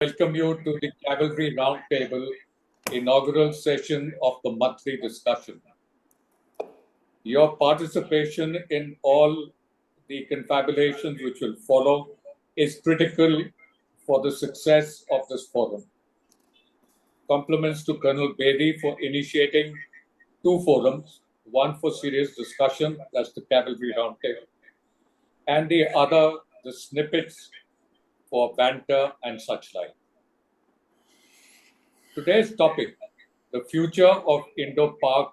Welcome you to the Cavalry Roundtable inaugural session of the monthly discussion. Your participation in all the confabulations which will follow is critical for the success of this forum. Compliments to Colonel Bedi for initiating two forums, one for serious discussion, that's the Cavalry Roundtable, and the other, the snippets for banter and such like. Today's topic, the future of Indo Pak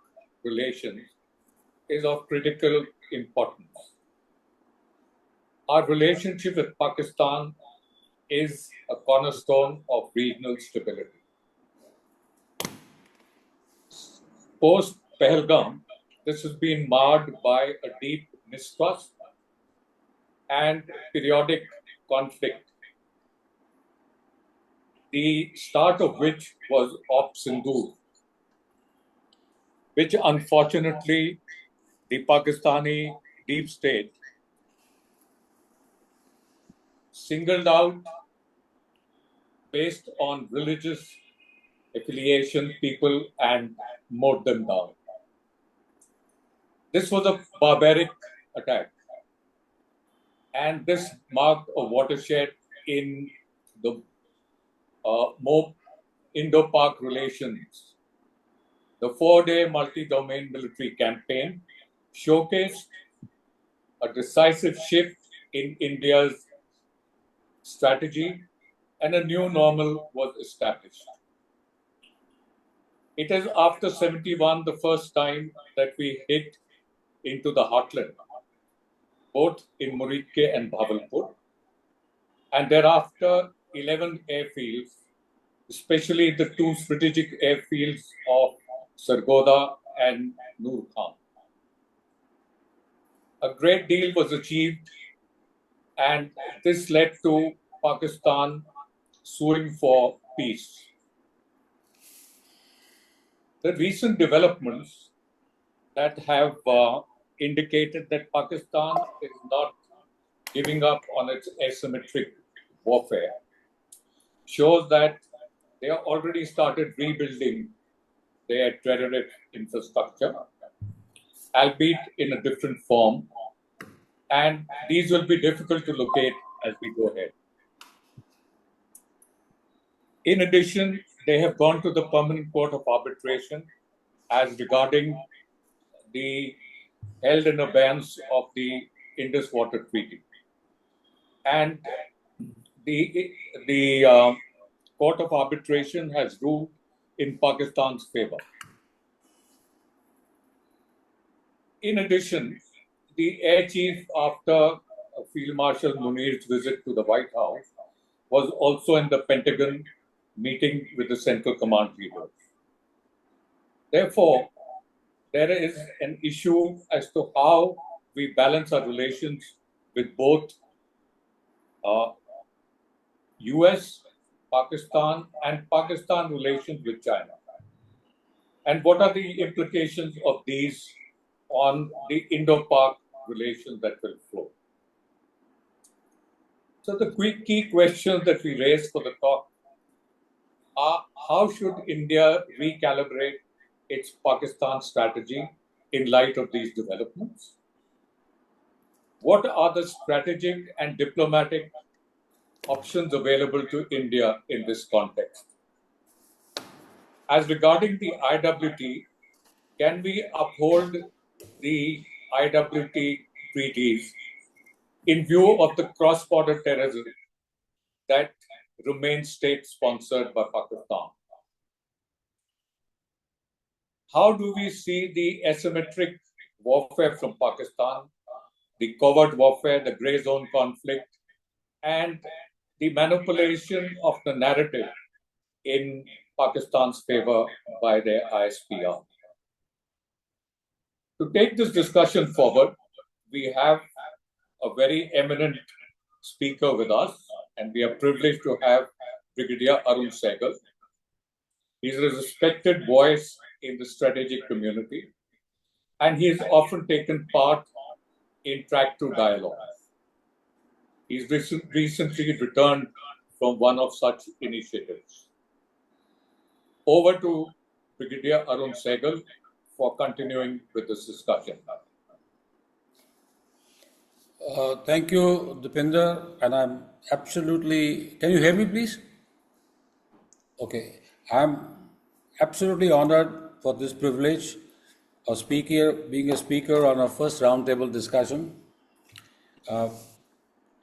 relations, is of critical importance. Our relationship with Pakistan is a cornerstone of regional stability. Post Pahalgam, this has been marred by a deep mistrust and periodic conflict, the start of which was Op Sindoor, which unfortunately the Pakistani deep state singled out based on religious affiliation people and mowed them down. This was a barbaric attack, and this marked a watershed in the more Indo Pak relations. The 4-day multi-domain military campaign showcased a decisive shift in India's strategy, and a new normal was established. It is after 71 the first time that we hit into the heartland, both in Muridke and Bhavalpur, and thereafter 11 airfields, especially the two strategic airfields of Sargodha and Noor Khan. A great deal was achieved, and this led to Pakistan suing for peace. The recent developments that have indicated that Pakistan is not giving up on its asymmetric warfare shows that they have already started rebuilding their terrorist infrastructure, albeit in a different form, and these will be difficult to locate as we go ahead. In addition, they have gone to the Permanent Court of Arbitration as regarding the held in abeyance of the Indus Water Treaty. And the Court of Arbitration has ruled in Pakistan's favor. In addition, the Air Chief, after Field Marshal Munir's visit to the White House, was also in the Pentagon meeting with the Central Command leaders. Therefore, there is an issue as to how we balance our relations with both US, Pakistan, and Pakistan relations with China. And what are the implications of these on the Indo-Pak relations that will flow? So the key questions that we raise for the talk are: how should India recalibrate its Pakistan strategy in light of these developments? What are the strategic and diplomatic options available to India in this context? As regarding the IWT, can we uphold the IWT treaties in view of the cross-border terrorism that remains state-sponsored by Pakistan? How do we see the asymmetric warfare from Pakistan, the covert warfare, the grey zone conflict, and the manipulation of the narrative in Pakistan's favor by their ISPR? To take this discussion forward, we have a very eminent speaker with us, and we are privileged to have Brigadier Arun Sahgal. He's a respected voice in the strategic community, and he has often taken part in track 2 dialogues. He's recently returned from one of such initiatives. Over to Brigadier Arun Sahgal for continuing with this discussion. Thank you, Dipinder, and I'm absolutely. Can you hear me, please? Okay, I'm absolutely honored for this privilege of being a speaker on our first roundtable discussion.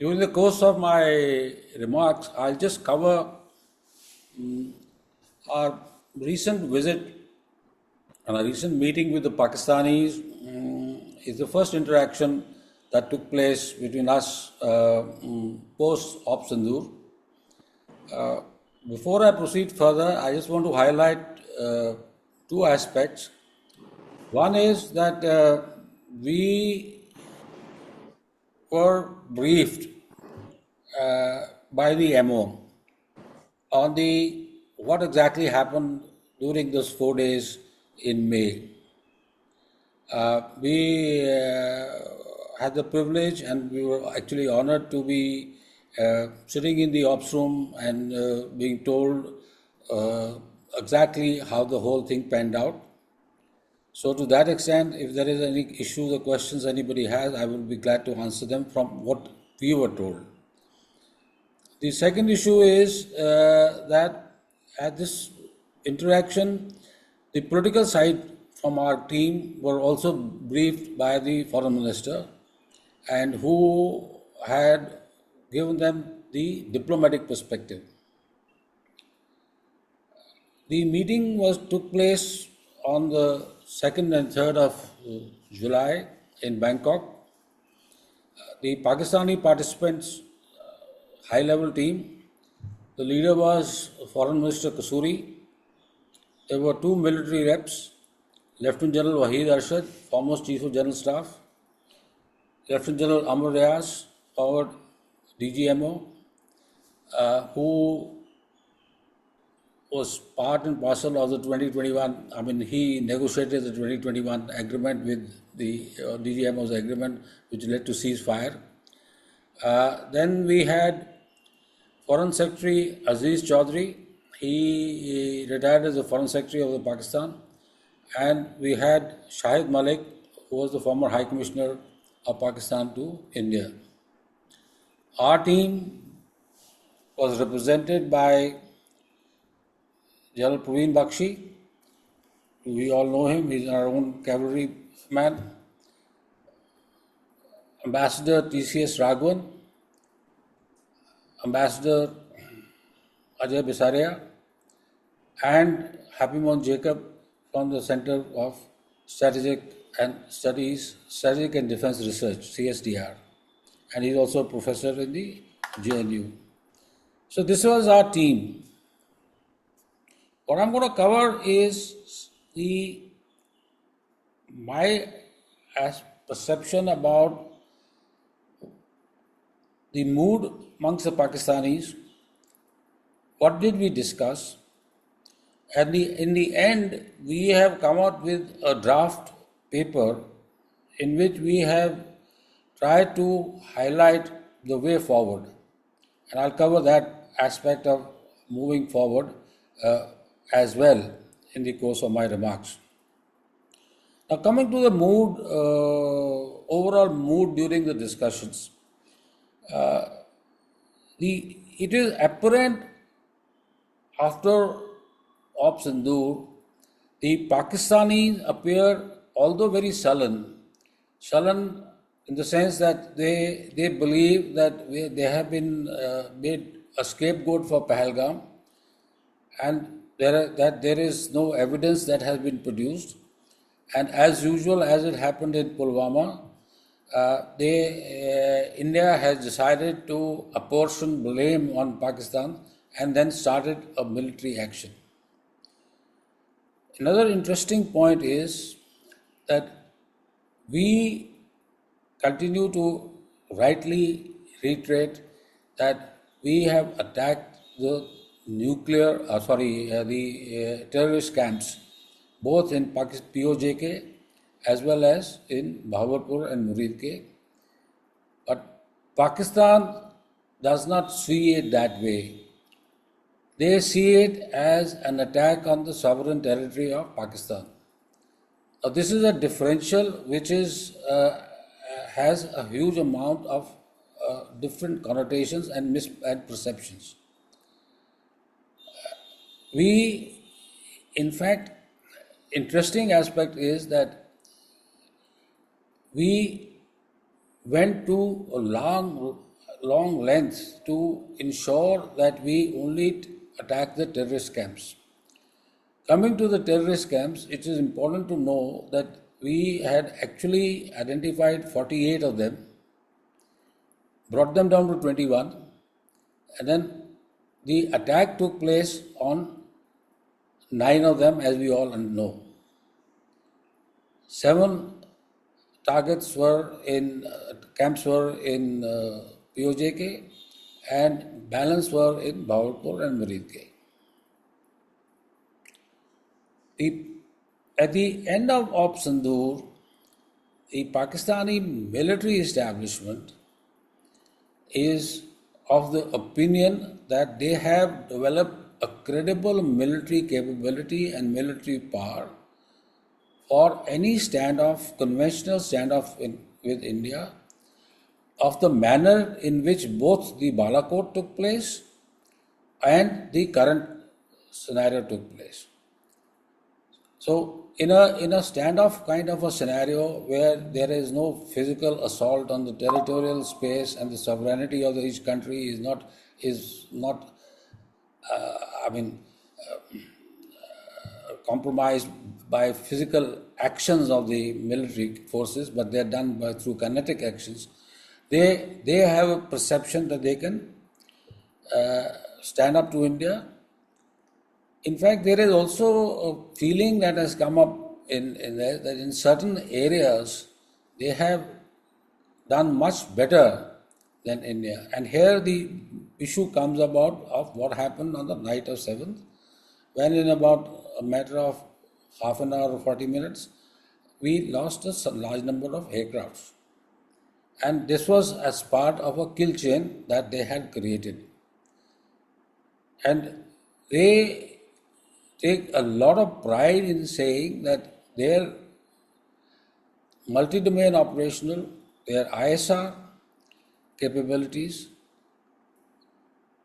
During the course of my remarks, I'll just cover our recent visit and a recent meeting with the Pakistanis. Is the first interaction that took place between us post Op Sindoor. Before I proceed further, I just want to highlight two aspects. One is that we were briefed by the MO on the what exactly happened during those 4 days in May. We had the privilege and we were actually honored to be sitting in the ops room and being told exactly how the whole thing panned out. So to that extent, if there is any issues or questions anybody has, I will be glad to answer them from what we were told. The second issue is that at this interaction, the political side from our team were also briefed by the foreign minister and who had given them the diplomatic perspective. The meeting took place on the 2nd and 3rd of July in Bangkok. The Pakistani participants, high-level team, the leader was Foreign Minister Kasuri. There were two military reps, Lieutenant General Wahid Arshad, former Chief of General Staff, Lieutenant General Amr Riaz, former DGMO, who was part and parcel of the 2021, he negotiated the 2021 agreement with the DGMO's agreement, which led to ceasefire. Then we had Foreign Secretary Aziz Chaudhry. He retired as the Foreign Secretary of the Pakistan. And we had Shahid Malik, who was the former High Commissioner of Pakistan to India. Our team was represented by General Praveen Bakshi. We all know him, he's our own cavalry man. Ambassador TCS Raghavan, Ambassador Ajay Bisaria, and Happy Mohan Jacob from the Center of Strategic and Defense Research, CSDR. And he's also a professor in the JNU. So this was our team. What I'm going to cover is my perception about the mood amongst the Pakistanis. What did we discuss? And in the end, we have come out with a draft paper in which we have tried to highlight the way forward. And I'll cover that aspect of moving forward as well in the course of my remarks. Now, coming to the mood, overall mood during the discussions, it is apparent after Op Sindoor, the Pakistanis appear, although very sullen in the sense that they believe that they have been made a scapegoat for Pahalgam, and there is no evidence that has been produced. And as usual, as it happened in Pulwama, India has decided to apportion blame on Pakistan and then started a military action. Another interesting point is that we continue to rightly reiterate that we have attacked the terrorist camps, both in POJK as well as in Bahawalpur and Muridke. But Pakistan does not see it that way. they see it as an attack on the sovereign territory of Pakistan. Now, this is a differential which has a huge amount of different connotations and perceptions. We, in fact, interesting aspect is that we went to a long lengths to ensure that we only attack the terrorist camps. Coming to the terrorist camps, it is important to know that we had actually identified 48 of them, brought them down to 21, and then the attack took place on 9 of them, as we all know. 7 targets were in camps were in POJK, and balance were in Bahawalpur and Maridke. At the end of Sindoor, the Pakistani military establishment is of the opinion that they have developed a credible military capability and military power for any standoff, conventional standoff with India, of the manner in which both the Balakot took place and the current scenario took place. So, in a standoff kind of a scenario where there is no physical assault on the territorial space and the sovereignty of each country is not compromised by physical actions of the military forces, but they are done through kinetic actions. They have a perception that they can stand up to India. In fact, there is also a feeling that has come up in there that in certain areas they have done much better than India. And here the issue comes about of what happened on the night of 7th, when in about a matter of half an hour or 40 minutes, we lost a large number of aircrafts. And this was as part of a kill chain that they had created. And they take a lot of pride in saying that their multi-domain operational, their ISR capabilities,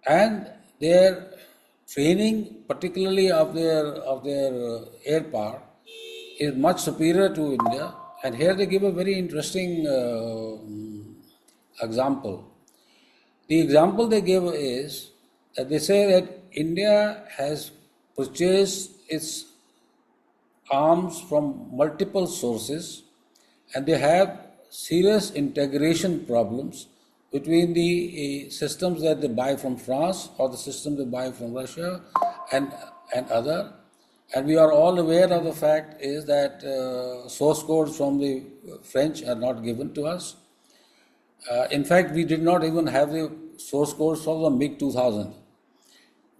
and their training, particularly of their air power, is much superior to India. And here they give a very interesting example. The example they give is that they say that India has purchased its arms from multiple sources, and they have serious integration problems between the systems that they buy from France or the systems they buy from Russia and other. And we are all aware of the fact is that source codes from the French are not given to us. In fact, we did not even have the source codes for the MiG 2000.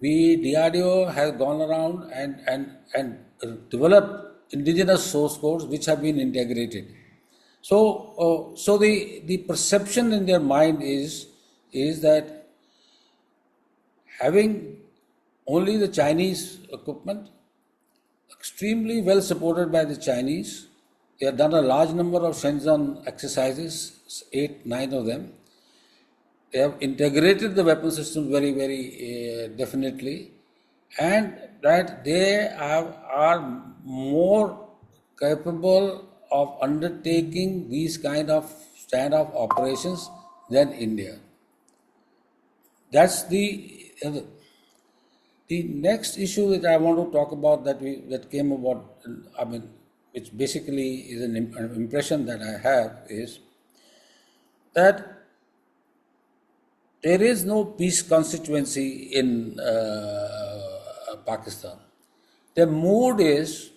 DRDO has gone around and developed indigenous source codes which have been integrated. So the perception in their mind is that having only the Chinese equipment, extremely well supported by the Chinese, they have done a large number of Shenzhen exercises, 8, 9 of them. They have integrated the weapon systems very, very definitely, and that they are more capable of undertaking these kind of standoff operations than India. That's the next issue that I want to talk about that came about. Which basically is an impression that I have is that there is no peace constituency in Pakistan. The mood is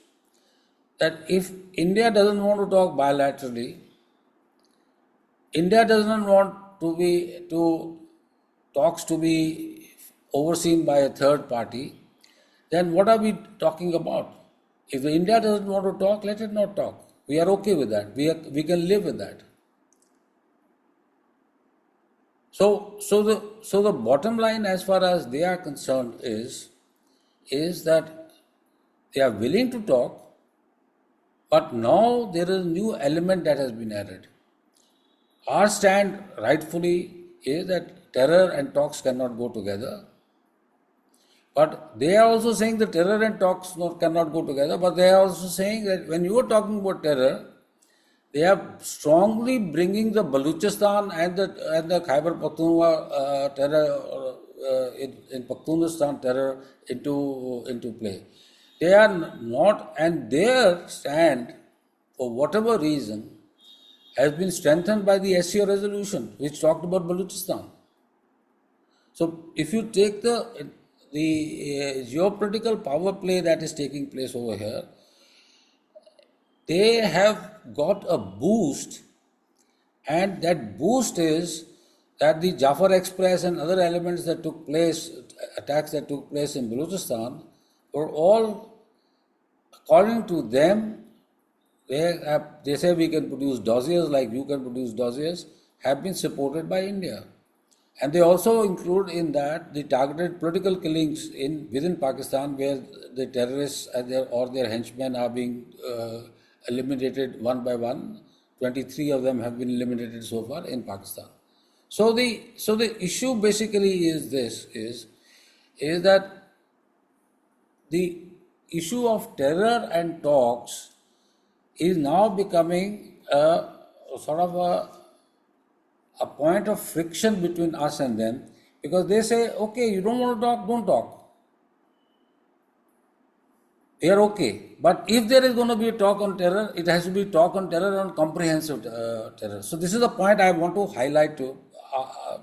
that if India doesn't want to talk bilaterally, India doesn't want talks to be overseen by a third party, then what are we talking about? If India doesn't want to talk, let it not talk. We are okay with that. We can live with that. So the bottom line, as far as they are concerned, is that they are willing to talk, but now there is a new element that has been added. Our stand, rightfully, is that terror and talks cannot go together. But they are also saying that terror and talks cannot go together. But they are also saying that when you are talking about terror, they are strongly bringing the Baluchistan and the Khyber Pakhtunkhwa terror in Pakhtunistan terror into play. They are not, and their stand, for whatever reason, has been strengthened by the SCO resolution, which talked about Baluchistan. So, if you take the geopolitical power play that is taking place over here, they have got a boost, and that boost is that the Jafar Express and other elements that took place, attacks that took place in Balochistan, were all, according to them, they say we can produce dossiers like you can produce dossiers, have been supported by India. And they also include in that the targeted political killings within Pakistan, where the terrorists or their henchmen are being eliminated one by one. 23 of them have been eliminated so far in Pakistan. So the issue basically is this: is that the issue of terror and talks is now becoming a sort of a point of friction between us and them, because they say, okay, you don't want to talk, don't talk. They are okay. But if there is going to be a talk on terror, it has to be talk on terror and comprehensive terror. So this is the point I want to highlight to,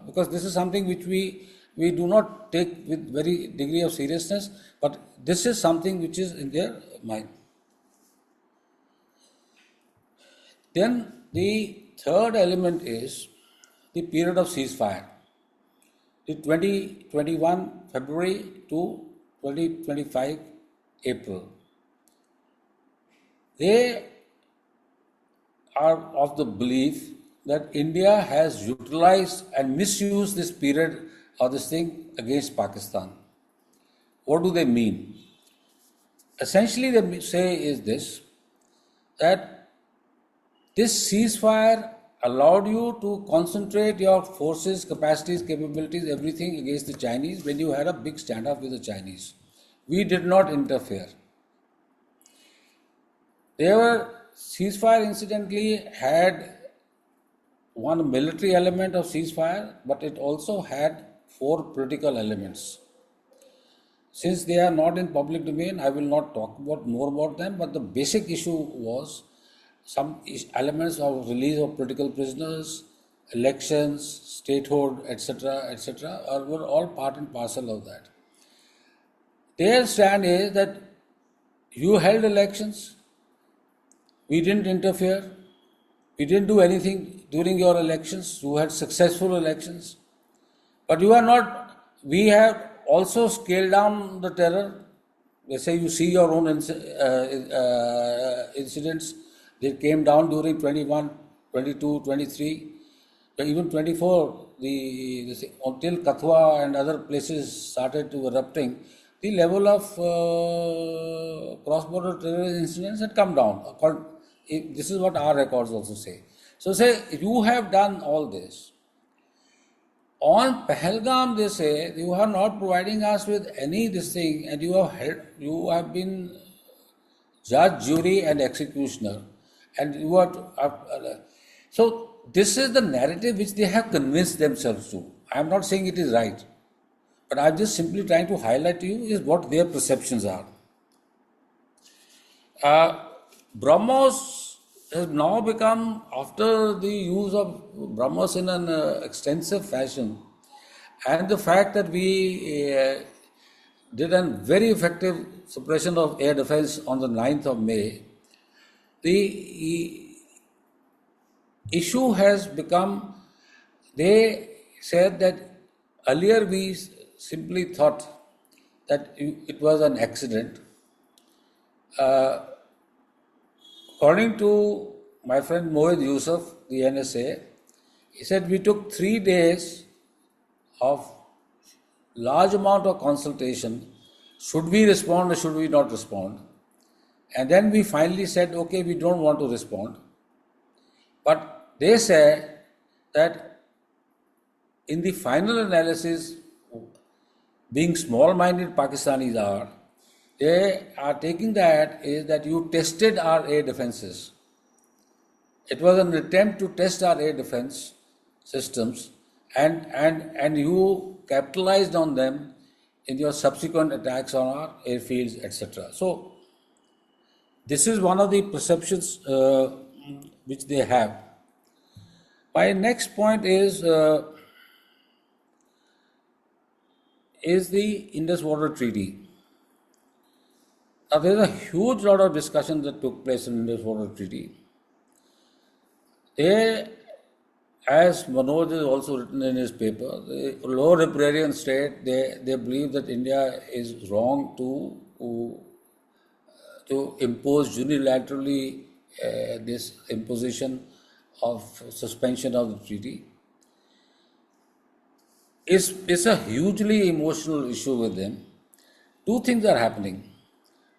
because this is something which we do not take with very degree of seriousness, but this is something which is in their mind. Then the third element is the period of ceasefire. The 2021 February to 2025 April. They are of the belief that India has utilized and misused this period or this thing against Pakistan. What do they mean? Essentially, they say is this, that this ceasefire allowed you to concentrate your forces, capacities, capabilities, everything against the Chinese when you had a big standoff with the Chinese. We did not interfere. Ceasefire incidentally had one military element of ceasefire, but it also had 4 political elements. Since they are not in public domain, I will not talk more about them, but the basic issue was some elements of release of political prisoners, elections, statehood, etc., were all part and parcel of that. Their stand is that you held elections, we didn't interfere, we didn't do anything during your elections, you had successful elections, but you are not, we have also scaled down the terror. They say you see your own incidents. They came down during 21, 22, 23, even 24, until Kathua and other places started to erupting, the level of cross-border terrorist incidents had come down. This is what our records also say. So say, you have done all this. On Pahalgam, they say, you are not providing us with any this thing, and you have been judge, jury, and executioner. And you are so this is the narrative which they have convinced themselves to. I am not saying it is right, but I am just simply trying to highlight to you is what their perceptions are. BrahMos has now become, after the use of BrahMos in an extensive fashion, and the fact that we did a very effective suppression of air defense on the 9th of May, the issue has become, they said that earlier we simply thought that it was an accident. According to my friend Mohid Yusuf, the NSA, he said we took 3 days of large amount of consultation. Should we respond or should we not respond? And then we finally said, okay, we don't want to respond. But they say that in the final analysis, being small-minded Pakistanis are, they are taking that is that you tested our air defenses. It was an attempt to test our air defense systems, and you capitalized on them in your subsequent attacks on our airfields, etc. So this is one of the perceptions which they have. My next point is the Indus Water Treaty. Now, there is a huge lot of discussion that took place in Indus Water Treaty. They, as Manoj has also written in his paper, the lower riparian state, they believe that India is wrong to impose unilaterally this imposition of suspension of the treaty. It's a hugely emotional issue with them. Two things are happening.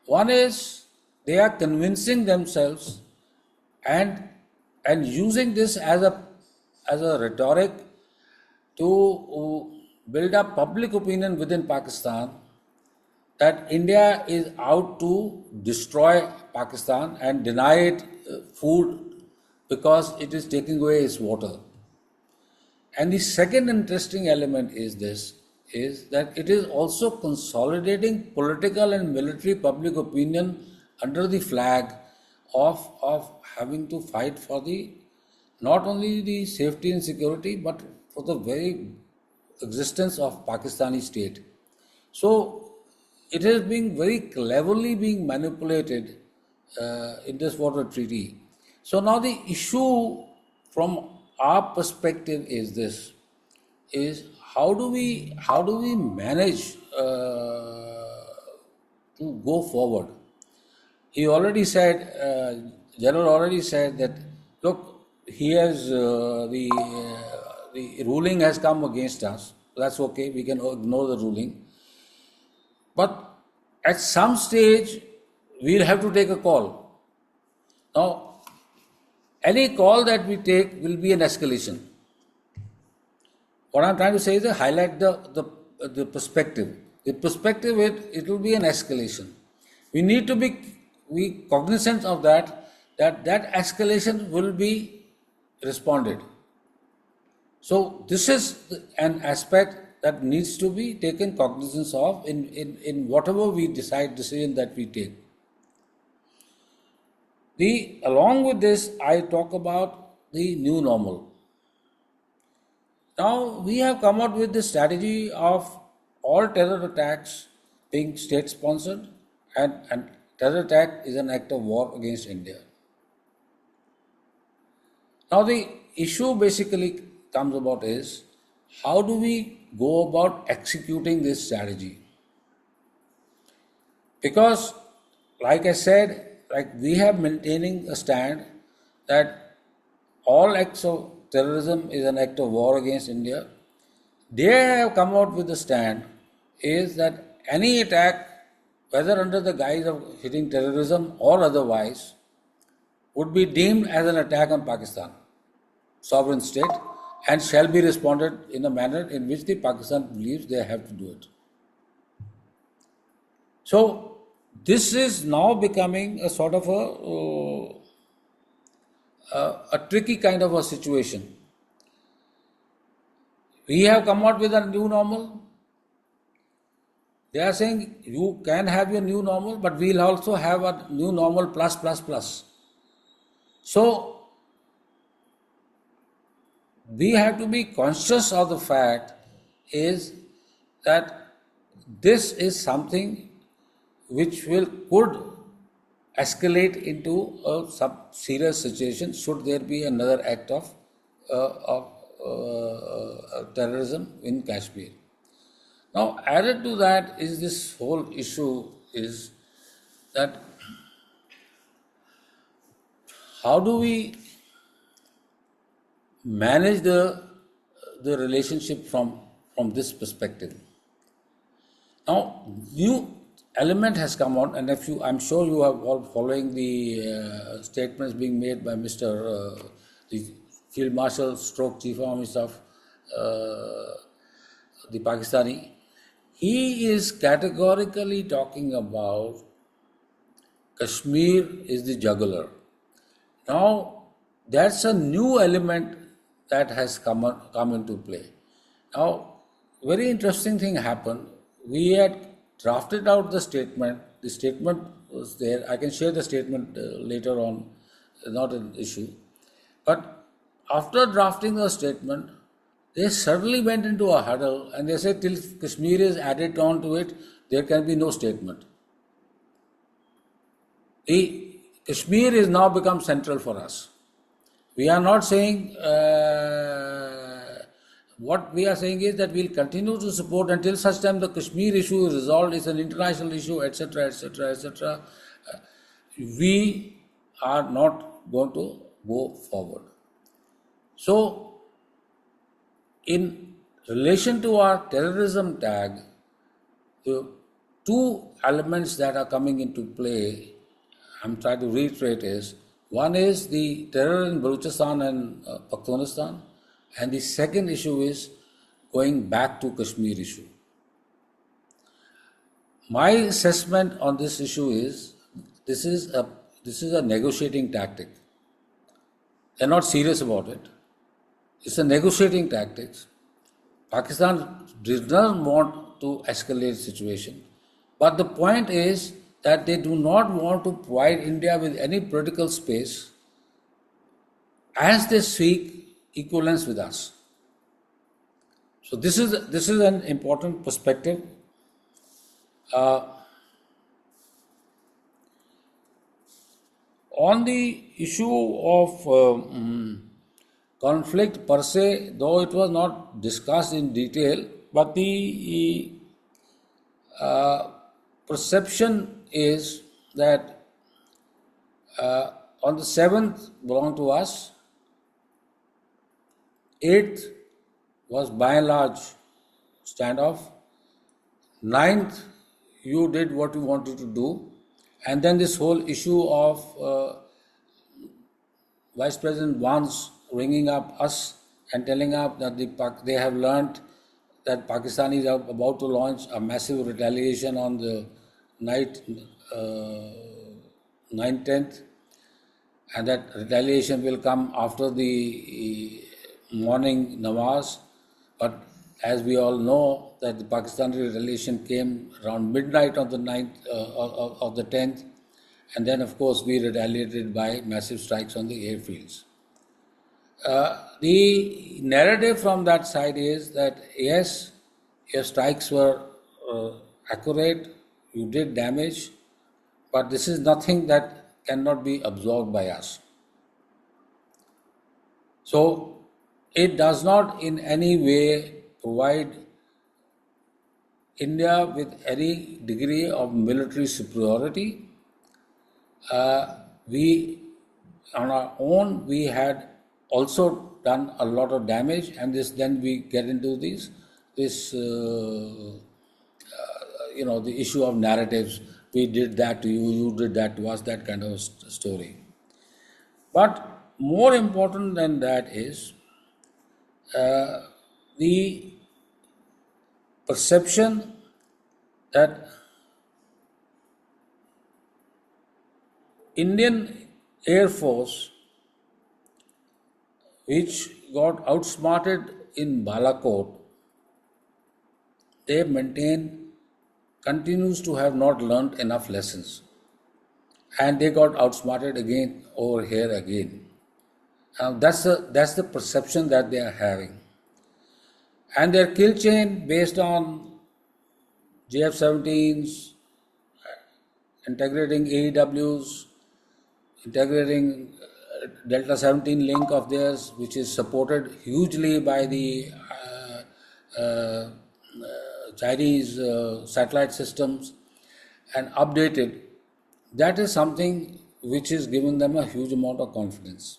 One is they are convincing themselves and using this as a rhetoric to build up public opinion within Pakistan that India is out to destroy Pakistan and deny it food because it is taking away its water. And the second interesting element is that it is also consolidating political and military public opinion under the flag of having to fight for not only the safety and security but for the very existence of Pakistani state. So it is being very cleverly being manipulated in this water treaty. So now the issue from our perspective is how do we manage to go forward? He already said, General already said that, look, he has the ruling has come against us. That's okay. We can ignore the ruling. But at some stage, we'll have to take a call. Now, any call that we take will be an escalation. What I'm trying to say is to highlight the perspective. The perspective, it will be an escalation. We need to be cognizant of that escalation will be responded. So this is an aspect that needs to be taken cognizance of in whatever decision that we take. Along with this, I talk about the new normal. Now, we have come out with the strategy of all terror attacks being state-sponsored, and terror attack is an act of war against India. Now, the issue basically comes about is how do we go about executing this strategy? Because, like I said, we have maintaining a stand that all acts of terrorism is an act of war against India. They have come out with the stand is that any attack, whether under the guise of hitting terrorism or otherwise, would be deemed as an attack on Pakistan, sovereign state, and shall be responded in a manner in which the Pakistan believes they have to do it. So this is now becoming a sort of a tricky kind of a situation. We have come out with a new normal. They are saying you can have your new normal, but we'll also have a new normal plus plus plus. So we have to be conscious of the fact is that this is something which could escalate into a serious situation should there be another act of terrorism in Kashmir. Now, added to that is this whole issue is that how do we manage the relationship from from this perspective. Now, new element has come out, and I'm sure you are all following the statements being made by Mr. The Field Marshal, Stroke Chief of Army Staff, the Pakistani. He is categorically talking about Kashmir is the jugular. Now, that's a new element that has come into play. Now, very interesting thing happened. We had drafted out the statement. The statement was there. I can share the statement later on, not an issue. But after drafting the statement, they suddenly went into a huddle and they said, till Kashmir is added on to it, there can be no statement. Kashmir is now become central for us. We are not saying, what we are saying is that we'll continue to support until such time the Kashmir issue is resolved, it's an international issue, etc., etc., etc. We are not going to go forward. So, in relation to our terrorism tag, the two elements that are coming into play, I'm trying to reiterate, is one is the terror in Balochistan and Pakhtunistan, and the second issue is going back to Kashmir issue. My assessment on this issue is this is a negotiating tactic. They're not serious about it. It's a negotiating tactic. Pakistan does not want to escalate the situation. But the point is that they do not want to provide India with any political space as they seek equivalence with us. So this is an important perspective. On the issue of conflict per se, though it was not discussed in detail, but the perception is that on the 7th belonged to us, 8th was by and large standoff, 9th you did what you wanted to do, and then this whole issue of Vice President Vance ringing up us and telling us that they have learnt that Pakistanis are about to launch a massive retaliation on the night 9th-10th, and that retaliation will come after the morning namaz. But as we all know, that the Pakistani retaliation came around midnight on the 9th of the 10th, and then of course we retaliated by massive strikes on the airfields. The narrative from that side is that yes, your strikes were accurate, you did damage, but this is nothing that cannot be absorbed by us. So it does not in any way provide India with any degree of military superiority. We, on our own, we had also done a lot of damage, and then we get into this the issue of narratives. We did that to you, you did that to us, that kind of story. But more important than that is the perception that Indian Air Force, which got outsmarted in Balakot, they continues to have not learnt enough lessons. And they got outsmarted again over here again. That's the perception that they are having. And their kill chain based on JF-17s, integrating AEWs, integrating Delta 17 link of theirs, which is supported hugely by the Chinese satellite systems and updated, that is something which is giving them a huge amount of confidence.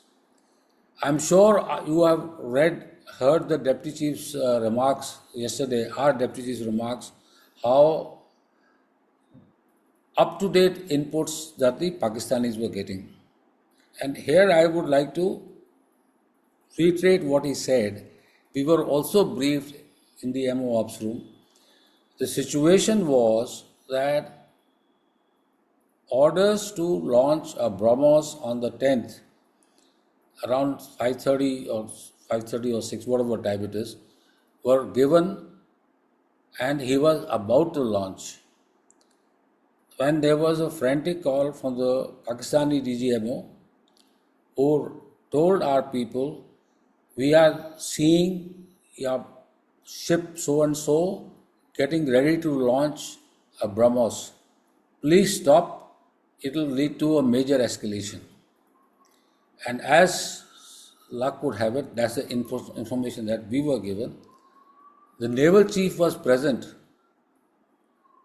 I'm sure you have read heard the Deputy Chief's remarks yesterday, our Deputy Chief's remarks, how up-to-date inputs that the Pakistanis were getting. And here I would like to reiterate what he said. We were also briefed in the MO Ops room. The situation was that orders to launch a BrahMos on the 10th, around 5:30 or 6, whatever time it is, were given, and he was about to launch when there was a frantic call from the Pakistani DGMO who told our people, we are seeing your ship so and so getting ready to launch a BrahMos. Please stop, it will lead to a major escalation. And as luck would have it, that's the information that we were given. The naval chief was present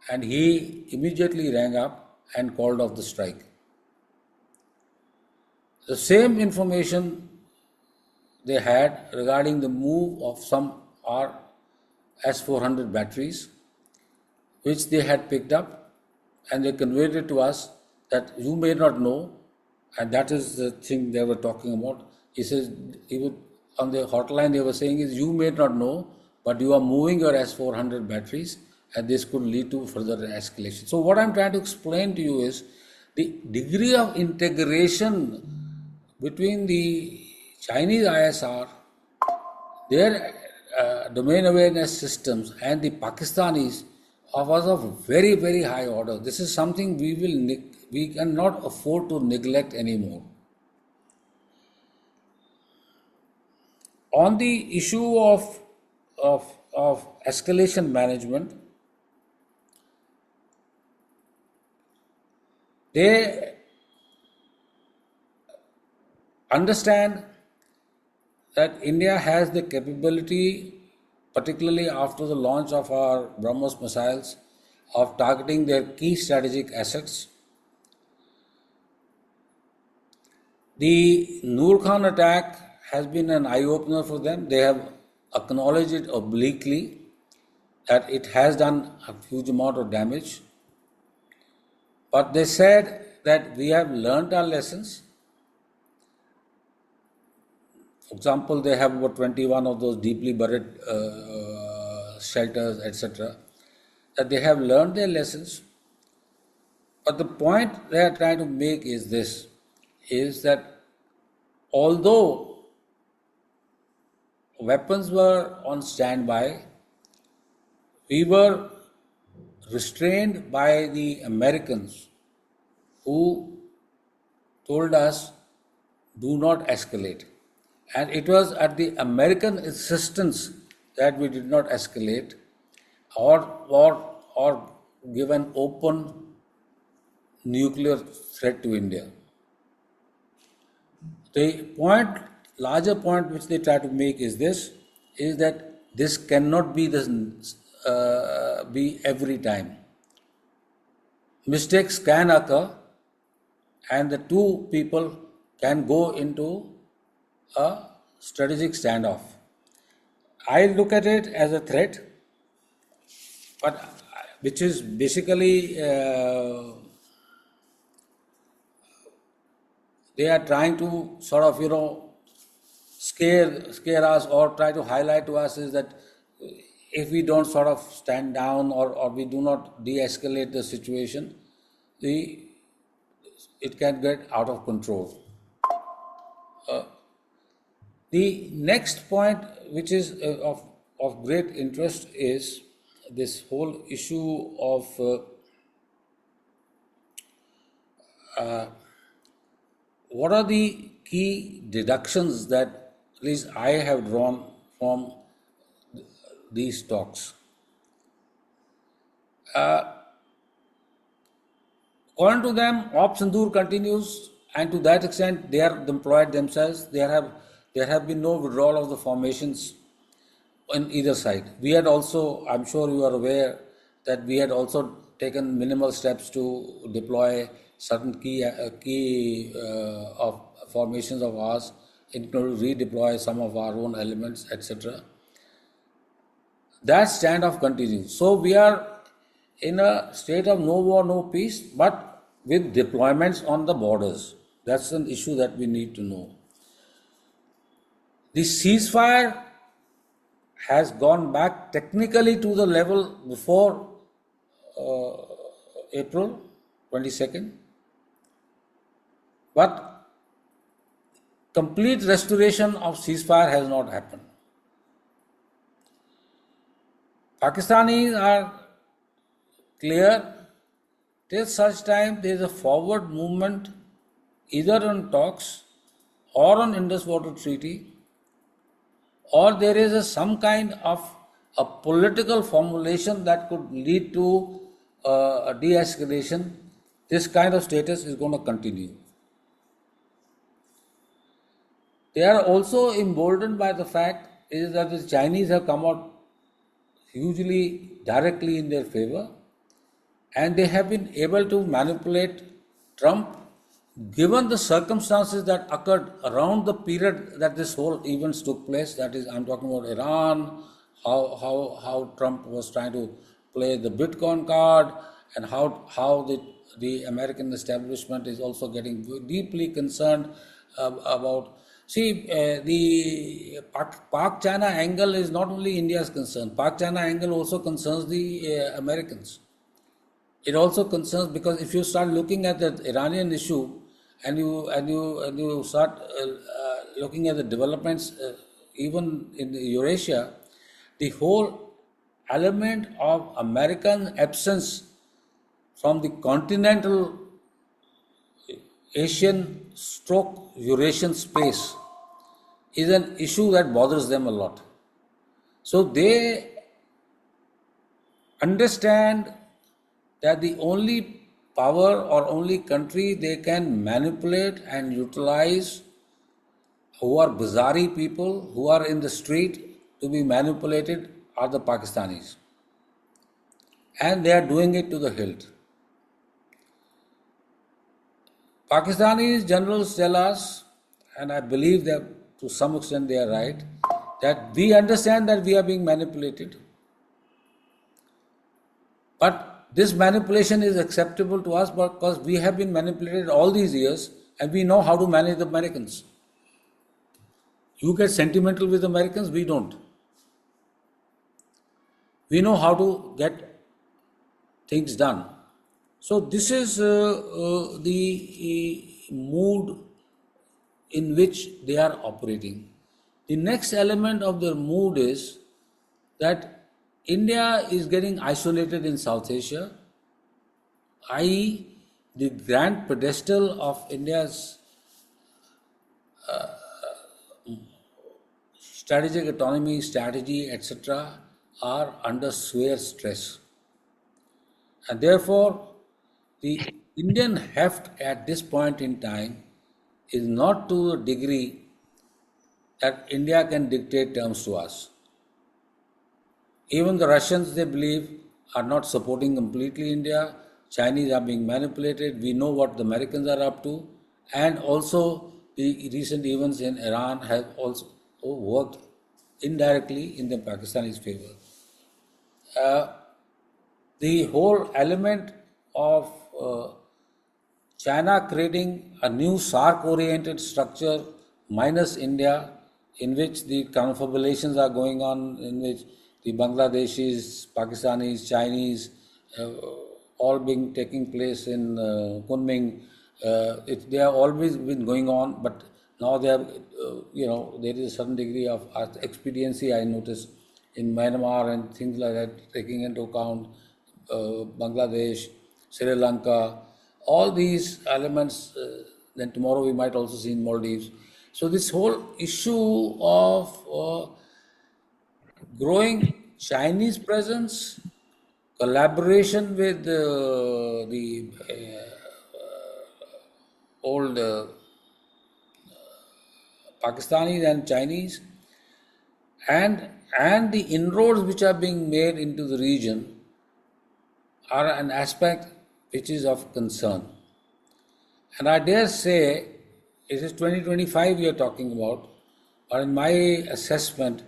and he immediately rang up and called off the strike. The same information they had regarding the move of some S-400 batteries, which they had picked up, and they conveyed it to us that you may not know, and that is the thing they were talking about. He says, on the hotline they were saying is, you may not know, but you are moving your S-400 batteries, and this could lead to further escalation. So what I'm trying to explain to you is the degree of integration between the Chinese ISR, their domain awareness systems, and the Pakistanis was of very, very high order. This is something we cannot afford to neglect anymore. On the issue of escalation management, they understand that India has the capability, particularly after the launch of our BrahMos missiles, of targeting their key strategic assets. The Noor Khan attack has been an eye-opener for them. They have acknowledged it obliquely that it has done a huge amount of damage. But they said that we have learnt our lessons. For example, they have about 21 of those deeply buried shelters, etc. That they have learned their lessons. But the point they are trying to make is this, is that although weapons were on standby, we were restrained by the Americans who told us, do not escalate. And it was at the American insistence that we did not escalate or give an open nuclear threat to India. The larger point which they try to make is this, is that this cannot be every time. Mistakes can occur and the two people can go into a strategic standoff. I look at it as a threat, but which is basically they are trying to sort of scare us or try to highlight to us is that if we don't sort of stand down or we do not de-escalate the situation, it can get out of control. The next point, which is of great interest, is this whole issue of what are the key deductions that at least I have drawn from these talks. According to them, Op Sindoor continues, and to that extent, they are deployed themselves. There have been no withdrawal of the formations on either side. We had also, I'm sure you are aware, that we had also taken minimal steps to deploy certain key of formations of ours including redeploy some of our own elements, etc. That standoff continues. So we are in a state of no war, no peace, but with deployments on the borders. That's an issue that we need to know. The ceasefire has gone back technically to the level before April 22nd, but complete restoration of ceasefire has not happened. Pakistanis are clear till such time there is a forward movement either on talks or on Indus Water Treaty, or there is some kind of a political formulation that could lead to a de-escalation. This kind of status is going to continue. They are also emboldened by the fact is that the Chinese have come out hugely directly in their favor, and they have been able to manipulate Trump given the circumstances that occurred around the period that this whole events took place. That is, I'm talking about Iran, how Trump was trying to play the Bitcoin card, and how the American establishment is also getting deeply concerned about. See, the Pak-China angle is not only India's concern. Pak-China angle also concerns the Americans. It also concerns, because if you start looking at the Iranian issue and you start looking at the developments even in Eurasia, the whole element of American absence from the continental Asian stroke Eurasian space is an issue that bothers them a lot. So they understand that the only power or only country they can manipulate and utilize, who are Bazari people, who are in the street to be manipulated, are the Pakistanis. And they are doing it to the hilt. Pakistani generals tell us, and I believe that to some extent they are right, that we understand that we are being manipulated, but this manipulation is acceptable to us because we have been manipulated all these years and we know how to manage the Americans. You get sentimental with Americans, we don't. We know how to get things done. So this is the mood in which they are operating. The next element of their mood is that India is getting isolated in South Asia, i.e. the grand pedestal of India's strategic autonomy, strategy, etc. are under severe stress. And therefore, the Indian heft at this point in time is not to the degree that India can dictate terms to us. Even the Russians, they believe, are not supporting completely India. Chinese are being manipulated. We know what the Americans are up to. And also, the recent events in Iran have also worked indirectly in the Pakistanis' favor. The whole element of China creating a new SARC-oriented structure minus India, in which the confabulations are going on, in which the Bangladeshis, Pakistanis, Chinese, all being taking place in Kunming. They have always been going on, but now they have, there is a certain degree of expediency I notice in Myanmar and things like that, taking into account Bangladesh, Sri Lanka, all these elements. Then tomorrow we might also see in Maldives. So this whole issue of growing Chinese presence, collaboration with the old Pakistanis and Chinese, and the inroads which are being made into the region are an aspect which is of concern. And I dare say it is 2025 we are talking about, or in my assessment,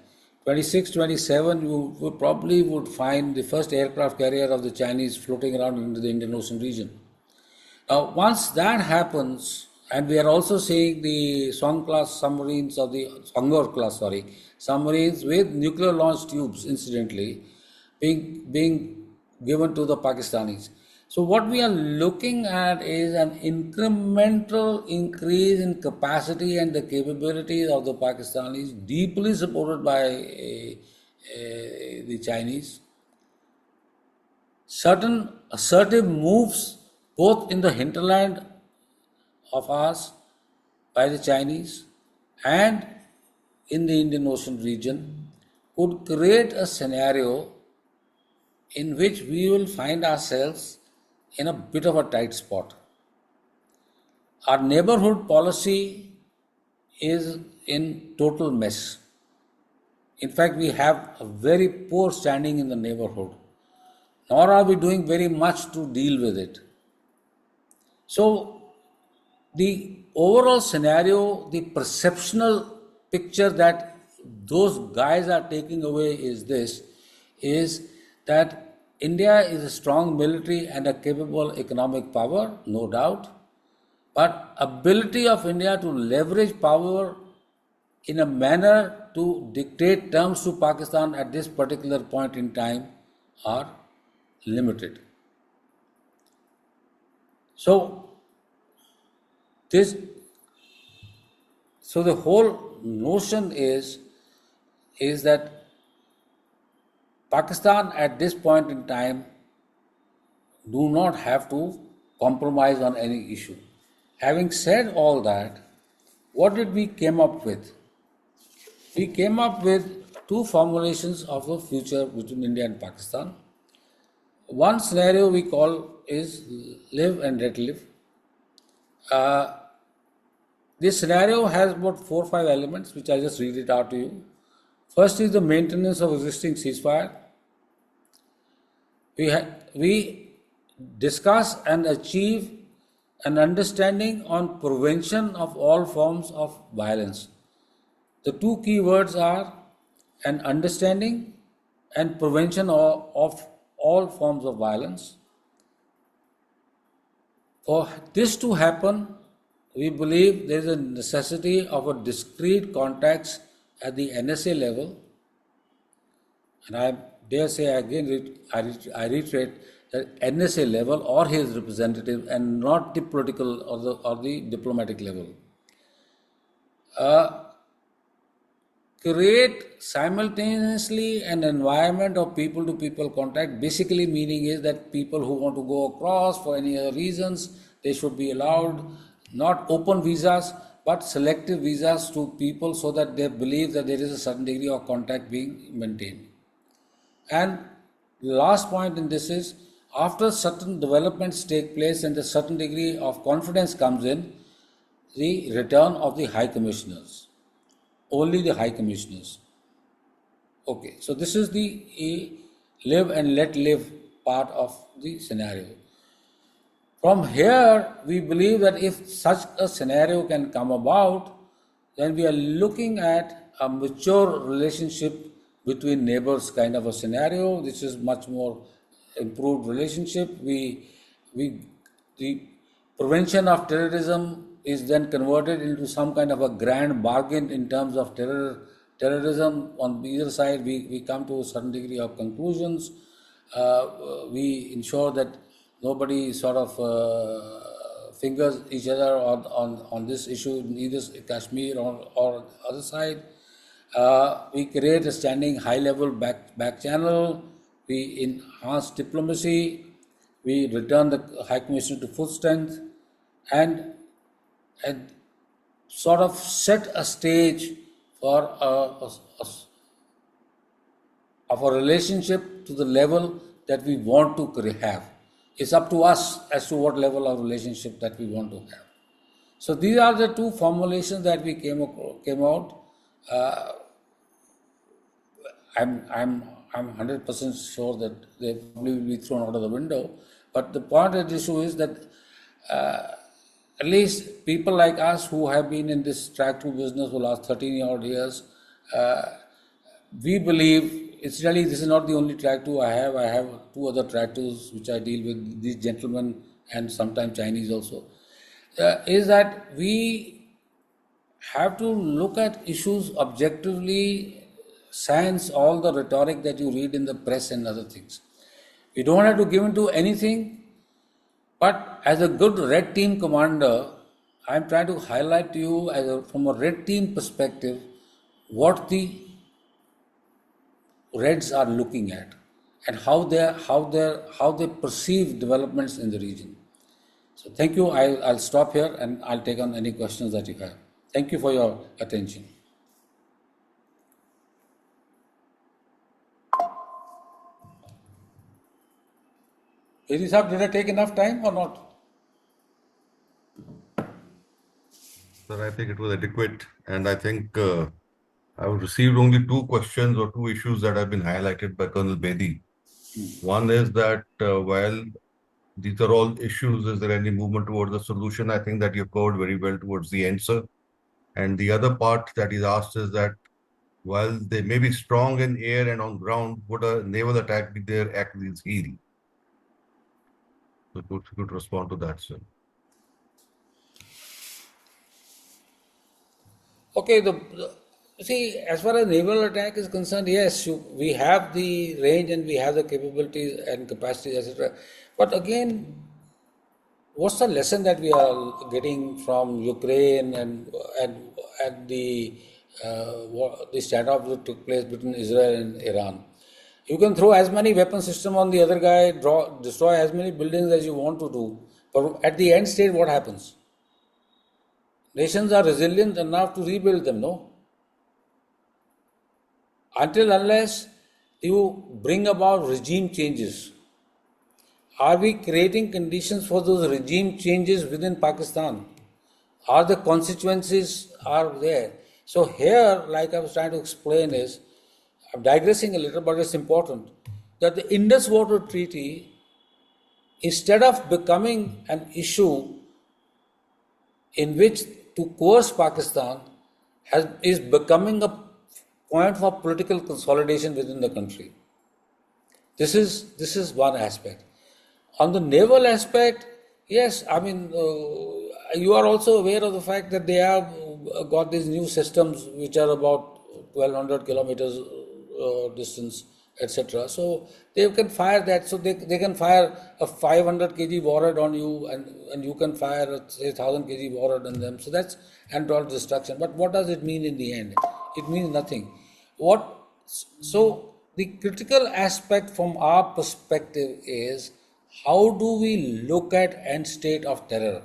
26, 27, you probably would find the first aircraft carrier of the Chinese floating around into the Indian Ocean region. Now, once that happens, and we are also seeing the Song class submarines, or the Sindoor class, submarines with nuclear launch tubes, incidentally, being given to the Pakistanis. So what we are looking at is an incremental increase in capacity and the capabilities of the Pakistanis, deeply supported by the Chinese. Certain assertive moves, both in the hinterland of ours by the Chinese and in the Indian Ocean region, could create a scenario in which we will find ourselves in a bit of a tight spot. Our neighborhood policy is in total mess. In fact, we have a very poor standing in the neighborhood, nor are we doing very much to deal with it. So, the overall scenario, the perceptional picture that those guys are taking away is that India is a strong military and a capable economic power, no doubt, but ability of India to leverage power in a manner to dictate terms to Pakistan at this particular point in time are limited. So this so the whole notion is that Pakistan at this point in time do not have to compromise on any issue. Having said all that, what did we came up with? We came up with two formulations of a future between India and Pakistan. One scenario we call is live and let live. This scenario has about 4 or 5 elements, which I just read it out to you. First is the maintenance of existing ceasefire. We discuss and achieve an understanding on prevention of all forms of violence. The two key words are an understanding and prevention of all forms of violence. For this to happen, we believe there is a necessity of a discrete contacts at the NSA level, and I dare say again, I reiterate that NSA level or his representative, and not the political or the diplomatic level. Create simultaneously an environment of people-to-people contact. Basically, meaning is that people who want to go across for any other reasons, they should be allowed, not open visas, but selective visas to people so that they believe that there is a certain degree of contact being maintained. And the last point in this is, after certain developments take place and a certain degree of confidence comes in, the return of the high commissioners. Only the high commissioners. Okay, so this is the live and let live part of the scenario. From here, we believe that if such a scenario can come about, then we are looking at a mature relationship between neighbors kind of a scenario. This is much more improved relationship. The prevention of terrorism is then converted into some kind of a grand bargain in terms of terrorism. On either side, we come to a certain degree of conclusions. We ensure that nobody sort of fingers each other on this issue, either Kashmir or other side. We create a standing high-level back channel. We enhance diplomacy. We return the High Commissioner to full strength, and sort of set a stage for of a relationship to the level that we want to have. It's up to us as to what level of relationship that we want to have. So these are the two formulations that we came out. I'm 100% sure that they probably will be thrown out of the window. But the point of the issue is that at least people like us who have been in this track 2 business for the last 13 odd years, we believe incidentally this is not the only track 2 I have. I have 2 other track 2s which I deal with these gentlemen and sometimes Chinese also. Is that we have to look at issues objectively, sans all the rhetoric that you read in the press and other things. We don't have to give into anything, but as a good red team commander, I'm trying to highlight to you from a red team perspective what the Reds are looking at and how they perceive developments in the region. So thank you. I'll stop here and I'll take on any questions that you have. Thank you for your attention. Piri Saab, did I take enough time or not? Sir, I think it was adequate, and I think I've received only 2 questions or 2 issues that have been highlighted by Colonel Bedi. One is that while these are all issues, is there any movement towards the solution? I think that you covered very well towards the end, sir. And the other part that is asked is that while they may be strong in air and on ground, would a naval attack be their Achilles heel? So if you could respond to that, sir. Okay, see, as far as naval attack is concerned, yes, we have the range and we have the capabilities and capacities, etc. But again, what's the lesson that we are getting from Ukraine and the standoff that took place between Israel and Iran? You can throw as many weapon systems on the other guy, destroy as many buildings as you want to do, but at the end state, what happens? Nations are resilient enough to rebuild them, no? Unless you bring about regime changes. Are we creating conditions for those regime changes within Pakistan? Are the consequences are there? So here, like I was trying to explain is, I'm digressing a little, but it's important, that the Indus Water Treaty, instead of becoming an issue in which to coerce Pakistan, is becoming a point for political consolidation within the country. This is one aspect. On the naval aspect, yes, I mean, you are also aware of the fact that they have got these new systems which are about 1200 kilometers distance, etc. So they can fire that. So they can fire a 500 kg warhead on you, and you can fire a say 1000 kg warhead on them. So that's end-all destruction. But what does it mean in the end? It means nothing. So the critical aspect from our perspective is, how do we look at end state of terror?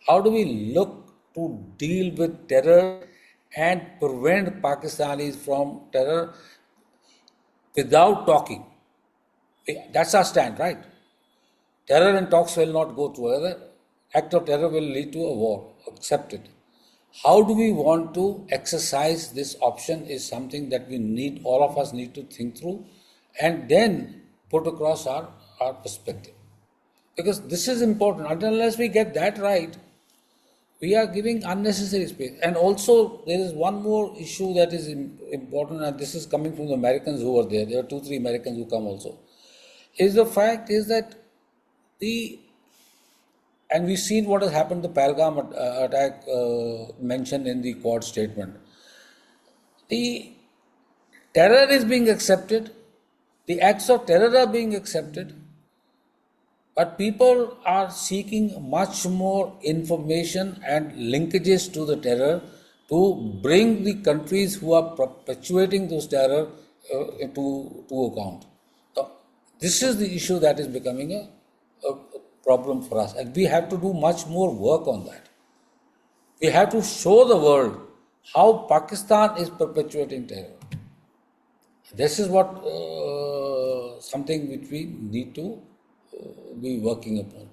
How do we look to deal with terror and prevent Pakistanis from terror without talking? That's our stand, right? Terror and talks will not go together. Act of terror will lead to a war. Accept it. How do we want to exercise this option is something that all of us need to think through and then put across our perspective. Because this is important. Unless we get that right, we are giving unnecessary space. And also, there is one more issue that is important, and this is coming from the Americans who are there. There are 2-3 Americans who come also. The fact is that and we've seen what has happened, the Pahalgam attack mentioned in the Quad statement. The terror is being accepted, the acts of terror are being accepted, but people are seeking much more information and linkages to the terror to bring the countries who are perpetuating those terror to account. So this is the issue that is becoming a problem for us, and we have to do much more work on that. We have to show the world how Pakistan is perpetuating terror. This is what something which we need to be working upon.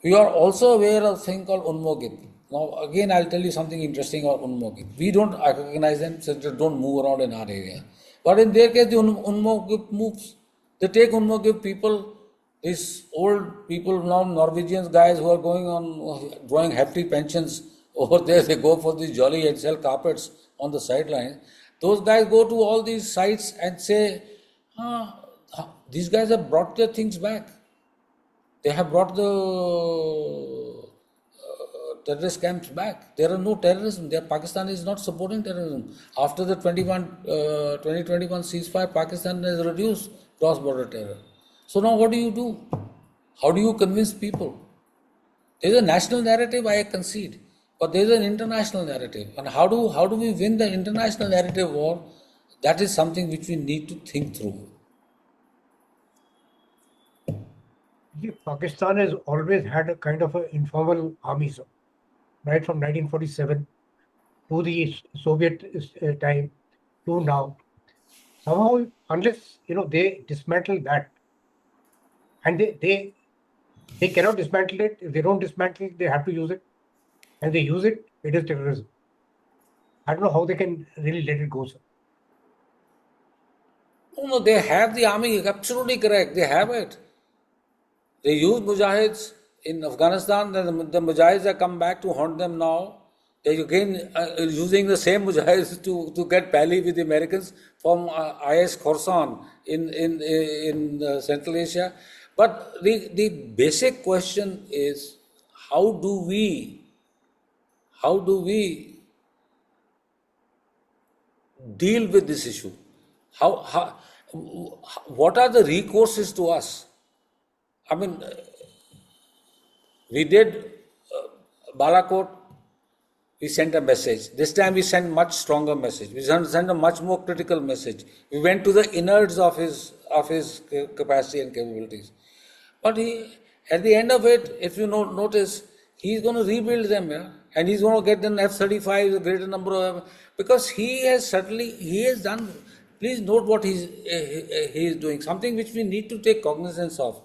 We are also aware of a thing called Unmogit. Now again, I'll tell you something interesting about Unmogit. We don't recognize them, so they don't move around in our area. But in their case, the Unmogit moves. They take Unmogit people These old people now, Norwegians guys who are going on drawing hefty pensions over there, they go for these jolly and sell carpets on the sidelines. Those guys go to all these sites and say, these guys have brought their things back. They have brought the terrorist camps back. There are no terrorism. Pakistan is not supporting terrorism. After the 2021 ceasefire, Pakistan has reduced cross-border terror. So now what do? How do you convince people? There is a national narrative, I concede, but there is an international narrative. And how do we win the international narrative war? That is something which we need to think through. Pakistan has always had a kind of an informal army, sir. Right from 1947 to the Soviet time to now. Somehow, unless they dismantle that, and they cannot dismantle it. If they don't dismantle it, they have to use it, and they use it. It is terrorism. I don't know how they can really let it go, sir. No, they have the army. Absolutely correct. They have it. They use mujahids in Afghanistan. The mujahids have come back to haunt them now. They again using the same mujahids to get pally with the Americans from IS Khorasan in Central Asia. But the basic question is, how do we deal with this issue? What are the recourses to us? I mean, we did Balakot, we sent a message. This time we sent much stronger message. We sent a much more critical message. We went to the innards of his capacity and capabilities. But at the end of it, if you notice, he's going to rebuild them, and he's going to get an F-35, a greater number of them, because he has done. Please note what he is doing, something which we need to take cognizance of.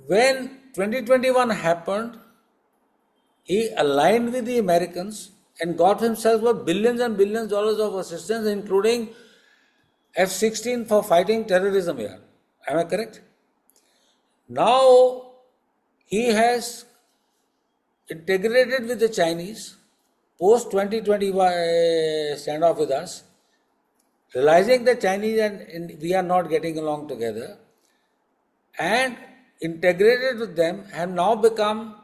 When 2021 happened, he aligned with the Americans and got himself billions and billions of dollars of assistance, including F-16 for fighting terrorism here. Am I correct? Now, he has integrated with the Chinese, post-2020 standoff with us, realizing the Chinese and we are not getting along together, and integrated with them, have now become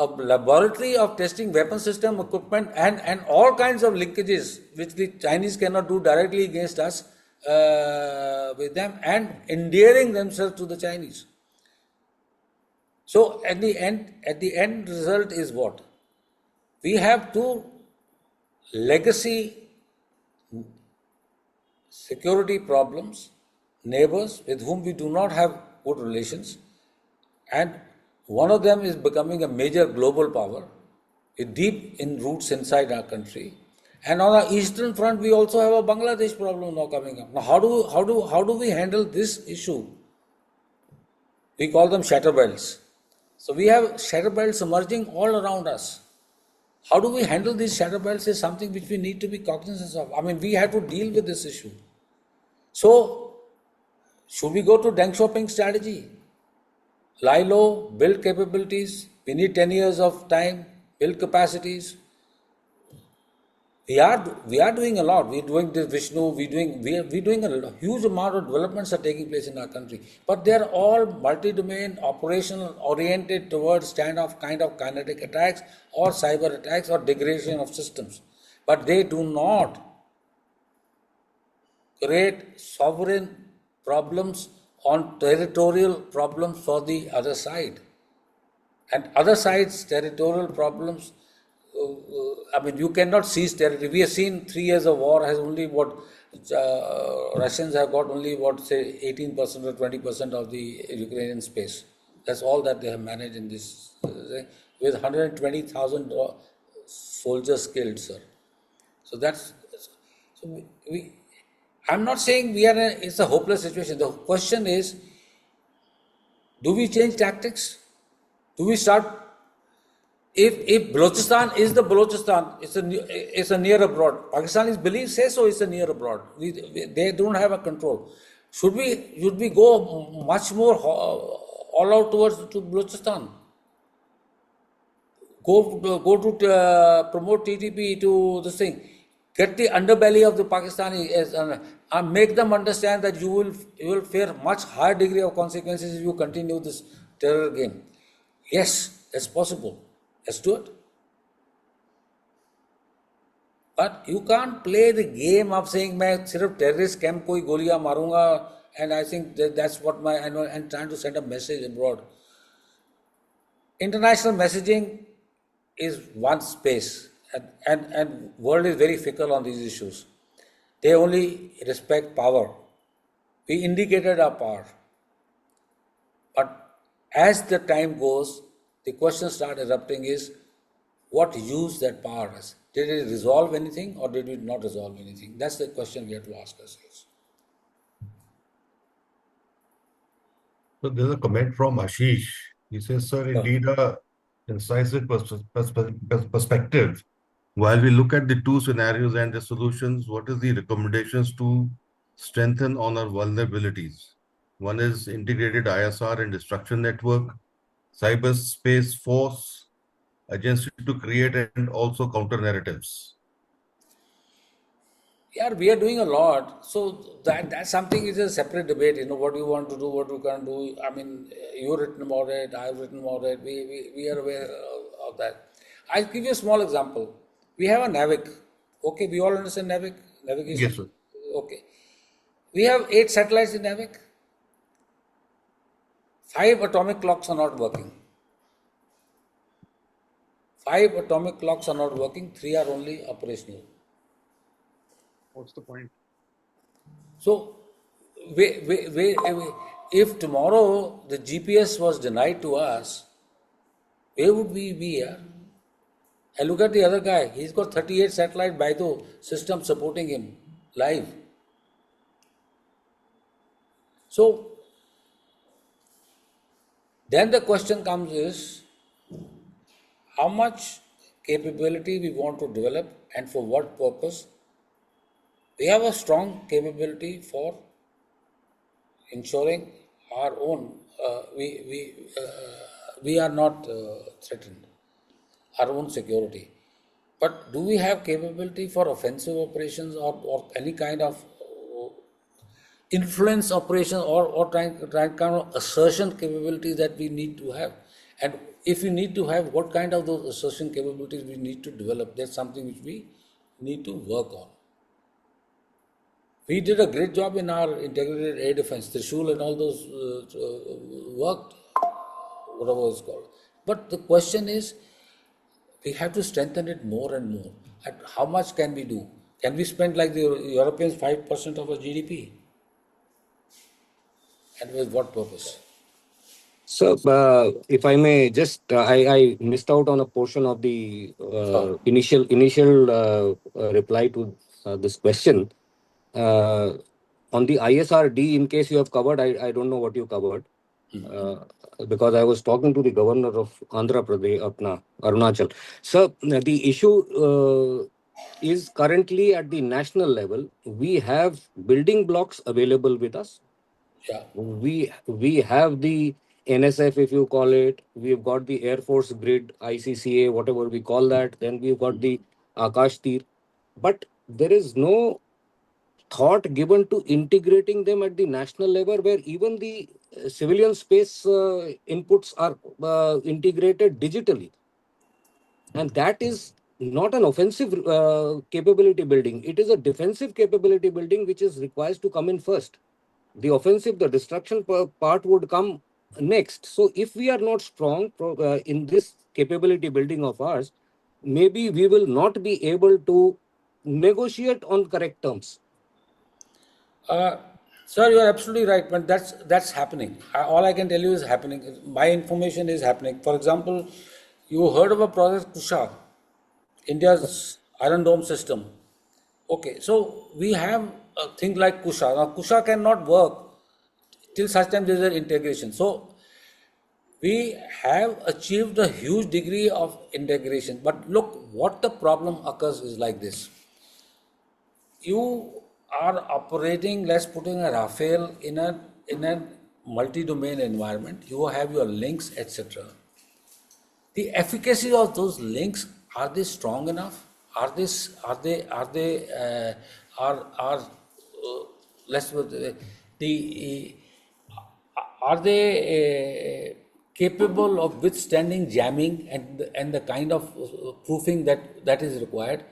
a laboratory of testing weapon system equipment and all kinds of linkages which the Chinese cannot do directly against us with them, and endearing themselves to the Chinese. So at the end result is what? We have two legacy security problems, neighbors with whom we do not have good relations, and one of them is becoming a major global power with deep in roots inside our country. And on our eastern front, we also have a Bangladesh problem now coming up. Now, how do we handle this issue? We call them shatter belts. So we have shatter belts emerging all around us. How do we handle these shatter belts is something which we need to be cognizant of. I mean, we have to deal with this issue. So, should we go to Deng Xiaoping strategy? Lie low, build capabilities. We need 10 years of time, build capacities. We are doing a lot. We're doing this Vishnu. We're doing a huge amount of developments are taking place in our country. But they're all multi-domain, operational, oriented towards standoff kind of kinetic attacks or cyber attacks or degradation of systems. But they do not create sovereign problems on territorial problems for the other side. And other side's territorial problems, I mean, you cannot seize territory. We have seen 3 years of war has only Russians have got only 18% or 20% of the Ukrainian space. That's all that they have managed in this, with 120,000 soldiers killed, sir. So I'm not saying it's a hopeless situation. The question is, do we change tactics? Do we start? If Balochistan is the Balochistan, it's a near abroad. Pakistanis believe, say so, it's a near abroad. They don't have a control. Should we go much more all out towards to Balochistan? Go to promote TTP to this thing. Get the underbelly of the Pakistani and make them understand that you will fare much higher degree of consequences if you continue this terror game. Yes, it's possible. Let's do it. But you can't play the game of saying मैं सिर्फ terrorist camp को ही गोलियां मारूंगा, and I think that's what I'm trying to send a message abroad. International messaging is one space, and world is very fickle on these issues. They only respect power. We indicated our power. But as the time goes, the questions start erupting is, what use that power has? Did it resolve anything or did it not resolve anything? That's the question we have to ask ourselves. So there's a comment from Ashish. He says, sir, indeed a incisive perspective. While we look at the two scenarios and the solutions, what is the recommendations to strengthen on our vulnerabilities? One is integrated ISR and destruction network, cyberspace force, agency to create and also counter narratives. Yeah, we are doing a lot. So that's something is a separate debate. What you want to do, what you can't do. I mean, you've written about it, I've written about it. We are aware of that. I'll give you a small example. We have a NAVIC. Okay, we all understand NAVIC? Navigation? Yes, sir. Okay. We have 8 satellites in NAVIC. 5 atomic clocks are not working. 5 atomic clocks are not working, 3 are only operational. What's the point? So, if tomorrow the GPS was denied to us, where would we be here? And look at the other guy. He's got 38 satellite Baidu systems supporting him live. So, then the question comes is, how much capability we want to develop and for what purpose? We have a strong capability for ensuring our own, we are not threatened, our own security. But do we have capability for offensive operations or any kind of influence operations or kind of assertion capabilities that we need to have? And if we need to have, what kind of those assertion capabilities we need to develop? That's something which we need to work on. We did a great job in our integrated air defense. Trishul and all those worked, whatever it's called. But the question is, we have to strengthen it more and more. And how much can we do? Can we spend like the Europeans 5% of our GDP? And with what purpose? So, if I may just, I missed out on a portion of the initial reply to this question. On the ISRD, in case you have covered, I don't know what you covered. Because I was talking to the governor of Andhra Pradesh, Arunachal. So, the issue is currently at the national level, we have building blocks available with us. Yeah. We have the NSF, if you call it. We've got the Air Force Grid, ICCA, whatever we call that. Then we've got the Akash Tir. But there is no thought given to integrating them at the national level, where even the civilian space inputs are integrated digitally. And that is not an offensive capability building. It is a defensive capability building which is required to come in first. The offensive, the destruction part would come next. So if we are not strong in this capability building of ours, maybe we will not be able to negotiate on correct terms. Sir, you are absolutely right, but that's happening. All I can tell you is happening. My information is happening. For example, you heard of a project Kusha, India's Iron Dome system. Okay, so we have a thing like Kusha. Now, Kusha cannot work till such time there is an integration. So, we have achieved a huge degree of integration. But look, what the problem occurs is like this. You are operating, let's put in a Rafale in a multi-domain environment. You have your links, etc. The efficacy of those links, are they strong enough? Are this are they are let's put the are they capable of withstanding jamming and the kind of proofing that is required?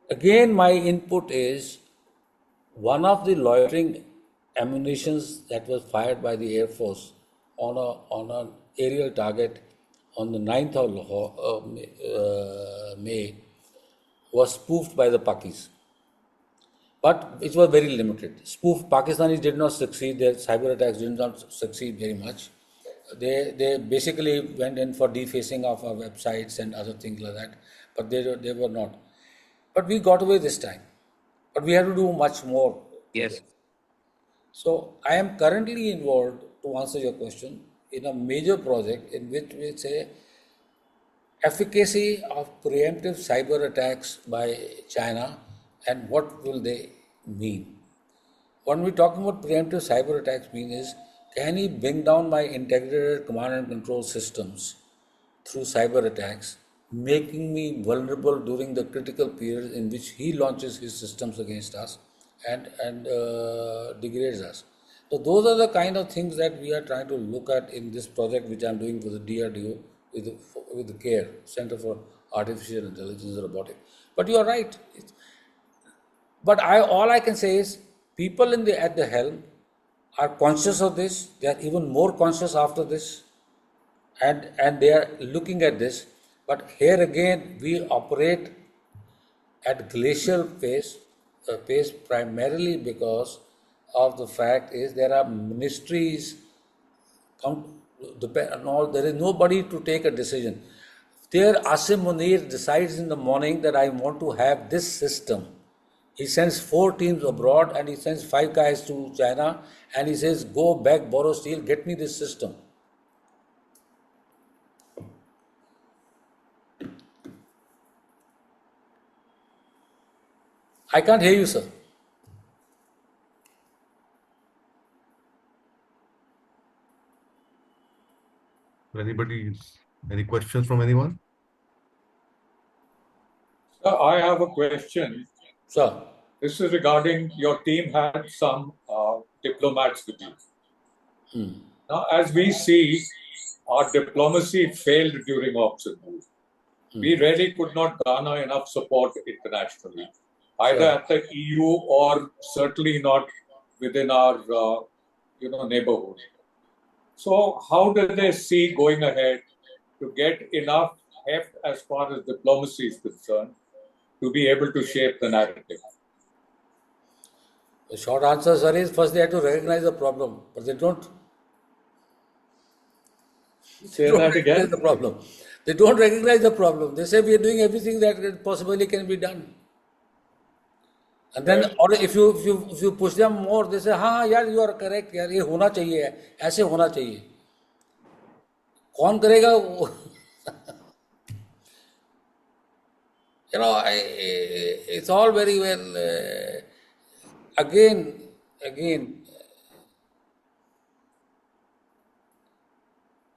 Again, my input is one of the loitering ammunitions that was fired by the Air Force on an aerial target on the 9th of May was spoofed by the Pakis. But it was very limited. Pakistanis did not succeed, their cyber attacks did not succeed very much. They basically went in for defacing of our websites and other things like that, but they were not. But we got away this time. But we have to do much more. Yes. So I am currently involved, to answer your question, in a major project in which we say efficacy of preemptive cyber attacks by China and what will they mean. When we talk about preemptive cyber attacks mean is, can he bring down my integrated command and control systems through cyber attacks, making me vulnerable during the critical period in which he launches his systems against us and degrades us. So those are the kind of things that we are trying to look at in this project which I am doing for the DRDO with the CARE, Center for Artificial Intelligence and Robotics. But you are right. But all I can say is people at the helm are conscious of this. They are even more conscious after this. And they are looking at this, but here again we operate at glacial pace primarily because of the fact is there are ministries, there is nobody to take a decision. There Asim Munir decides in the morning that I want to have this system. He sends 4 teams abroad and he sends 5 guys to China and he says, go back, borrow steel, get me this system. I can't hear you, sir. Any questions from anyone? Sir, I have a question. Sir. This is regarding your team had some diplomats with you. Now, as we see, our diplomacy failed during Operation. We really could not garner enough support internationally, either at the EU or certainly not within our neighborhood. So how do they see going ahead to get enough heft as far as diplomacy is concerned to be able to shape the narrative? The short answer, sir, is first they have to recognize the problem, but they don't. Say that again. The problem. They don't recognize the problem. They say we are doing everything that possibly can be done. And then, or if you push them more, they say, हाँ यार, you are correct, यार ये होना चाहिए, ऐसे होना चाहिए. कौन करेगा? It's all very well. Again,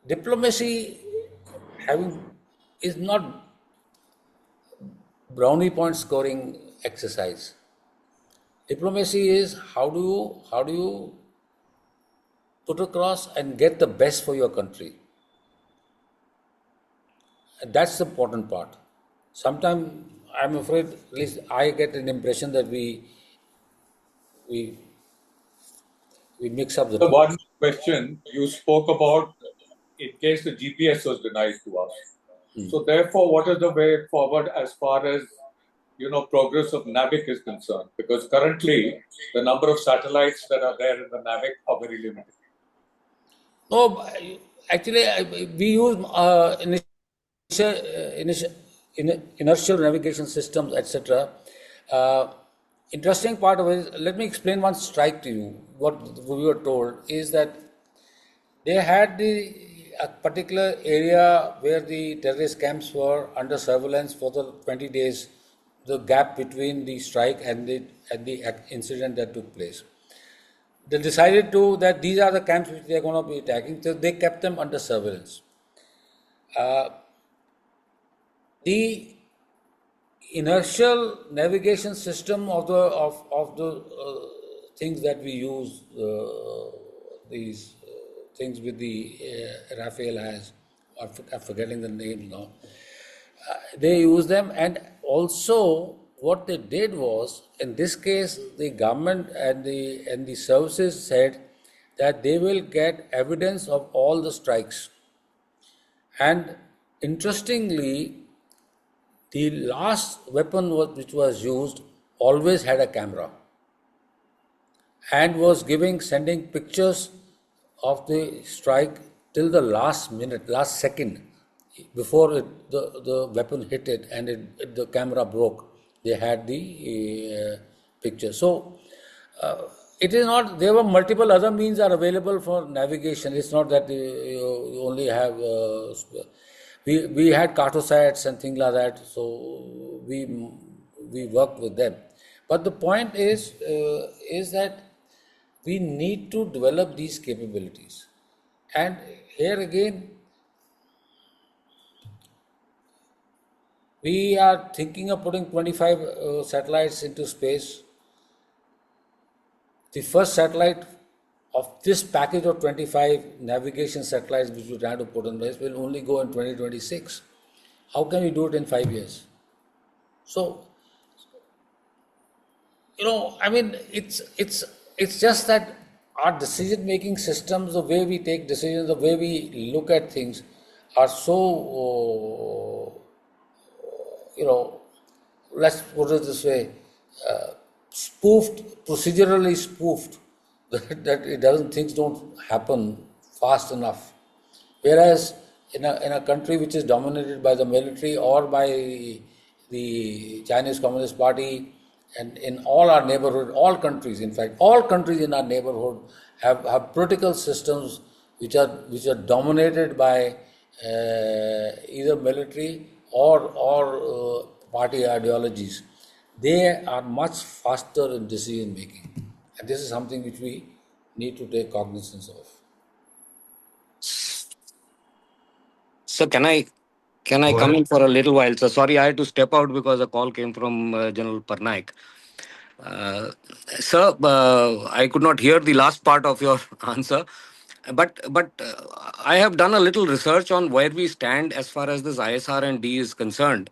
diplomacy is not brownie point scoring exercise. Diplomacy is how do you put across and get the best for your country. And that's the important part. Sometimes I'm afraid, at least I get an impression that we mix up the one question you spoke about in case the GPS was denied to us. So therefore, what is the way forward as far as progress of NAVIC is concerned? Because currently the number of satellites that are there in the NAVIC are very limited. No, actually we use inertial navigation systems, etc. Interesting part of it, let me explain one strike to you. What we were told is that they had a particular area where the terrorist camps were under surveillance for the 20 days the gap between the strike and the incident that took place. They decided that these are the camps which they are going to be attacking, so they kept them under surveillance. The inertial navigation system of the things that we use, these things with the Rafael has, I'm forgetting the name now. They use them, and also what they did was, in this case, the government and the services said that they will get evidence of all the strikes. And interestingly, the last weapon which was used always had a camera and was sending pictures of the strike till the last minute, last second, before the weapon hit it and the camera broke. They had the picture. So it is not, there were multiple other means are available for navigation. It's not that you only have, we had cartosats and things like that, so we worked with them. But the point is that we need to develop these capabilities. And here again, we are thinking of putting 25 satellites into space. The first satellite of this package of 25 navigation satellites which we try to put in place will only go in 2026. How can we do it in 5 years? So, I mean, it's just that our decision-making systems, the way we take decisions, the way we look at things, are so, let's put it this way, procedurally spoofed, that things don't happen fast enough. Whereas in a country which is dominated by the military or by the Chinese Communist Party, and in all our neighborhood, all countries, in fact, all countries in our neighborhood have political systems which are dominated by either military or party ideologies. They are much faster in decision making, and this is something which we need to take cognizance of. So can I Go come ahead. in for a little while? So sorry, I had to step out because a call came from General Parnaik. Sir, I could not hear the last part of your answer, but I have done a little research on where we stand as far as this ISR and D is concerned,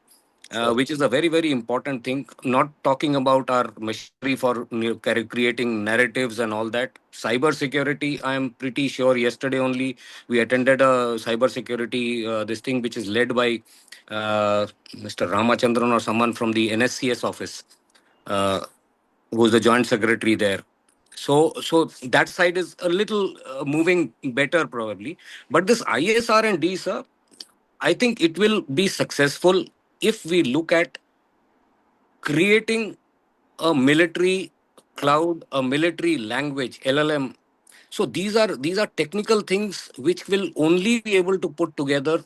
Sure. which is a very very important thing. Not talking about our machinery for creating narratives and all that. Cyber security, I am pretty sure. Yesterday only we attended a cyber security this thing which is led by Mr. Ramachandran or someone from the NSCS office. Who's the joint secretary there. So that side is a little moving better probably. But this ISR and D, sir, I think it will be successful if we look at creating a military cloud, a military language, LLM. So these are technical things which will only be able to put together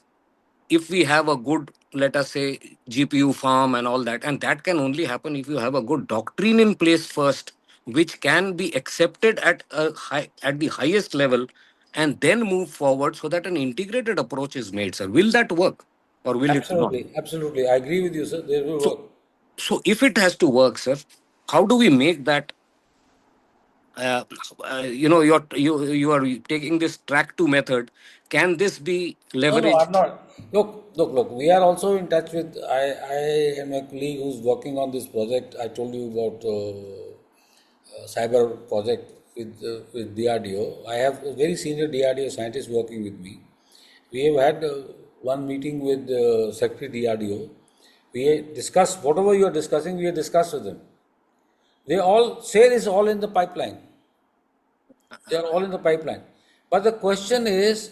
if we have a good, let us say, GPU farm and all that. And that can only happen if you have a good doctrine in place first, which can be accepted at the highest level, and then move forward so that an integrated approach is made, sir. Will that work or will it not? Absolutely. I agree with you, sir. They will So, work. so if it has to work, sir, how do we make that? Uh, you are taking this track two method. Can this be No, I'm leveraged? not. Look. We are also in touch with. I am a colleague who's working on this project. I told you about cyber project with DRDO. I have a very senior DRDO scientist working with me. We have had one meeting with Secretary DRDO. We discussed whatever you are discussing. We have discussed with them. They all say this all in the pipeline. They are all in the pipeline. But the question is,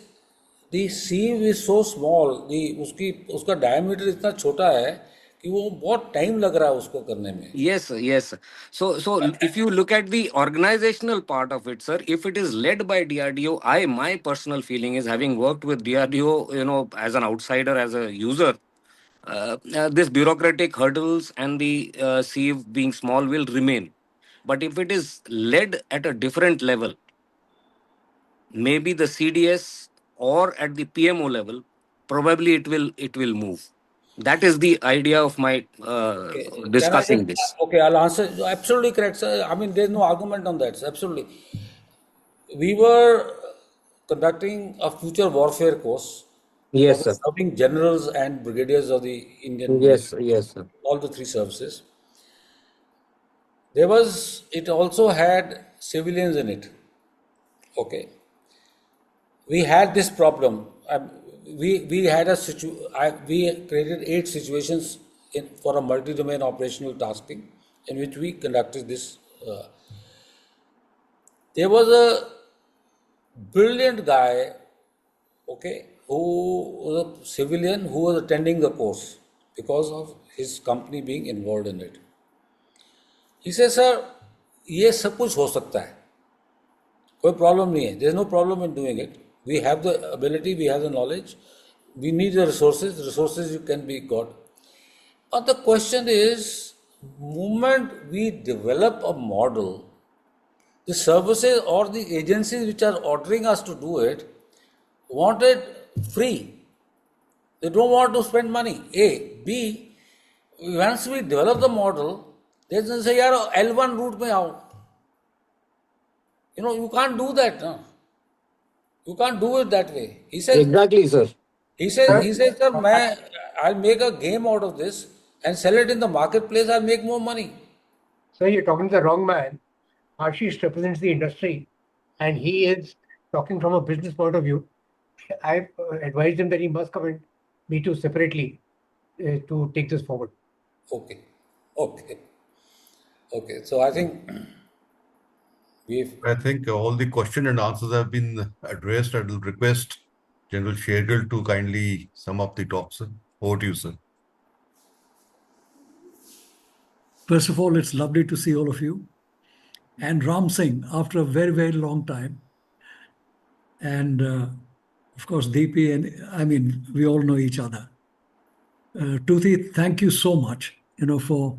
the sieve is so small, उसका diameter इतना छोटा है कि वो बहुत time लग रहा है उसको करने में. Yes, sir, yes, sir. So if you look at the organizational part of it, sir, if it is led by DRDO, my personal feeling is, having worked with DRDO, as an outsider, as a user, this bureaucratic hurdles and the sea being small will remain. But if it is led at a different level, maybe the CDS or at the PMO level, probably it will move. That is the idea of my Okay. Can I just, discussing this. okay, I'll answer. Absolutely correct, sir. I mean, there's no argument on that. Absolutely. We were conducting a future warfare course for Yes, the sir. serving generals and brigadiers of the Indian Navy, Yes, yes, sir. all the three services. It also had civilians in it. Okay. We had this problem. We had we created 8 situations for a multi-domain operational tasking in which we conducted this. There was a brilliant guy, okay, who was a civilian who was attending the course because of his company being involved in it. He says, sir, ये सब कुछ हो सकता है, कोई problem नहीं है. There is no problem in doing it. We have the ability, we have the knowledge, we need the resources can be got. But the question is, moment we develop a model, the services or the agencies which are ordering us to do it want it free. They don't want to spend money. A. B. Once we develop the model, they say, yaar, L1 route mein aao. You can't do that. No? You can't do it that way. He says, Exactly, sir. sir, I'll make a game out of this and sell it in the marketplace. I'll make more money. Sir, you're talking to the wrong man. Ashish represents the industry and he is talking from a business point of view. I've advised him that he must come and meet you separately to take this forward. Okay. So I think I think all the question and answers have been addressed. I will request General Shergill to kindly sum up the talk, sir. Over to you, sir. First of all, it's lovely to see all of you. And Ram Singh, after a very, very long time. And of course, DP, and we all know each other. Tuthi, thank you so much, for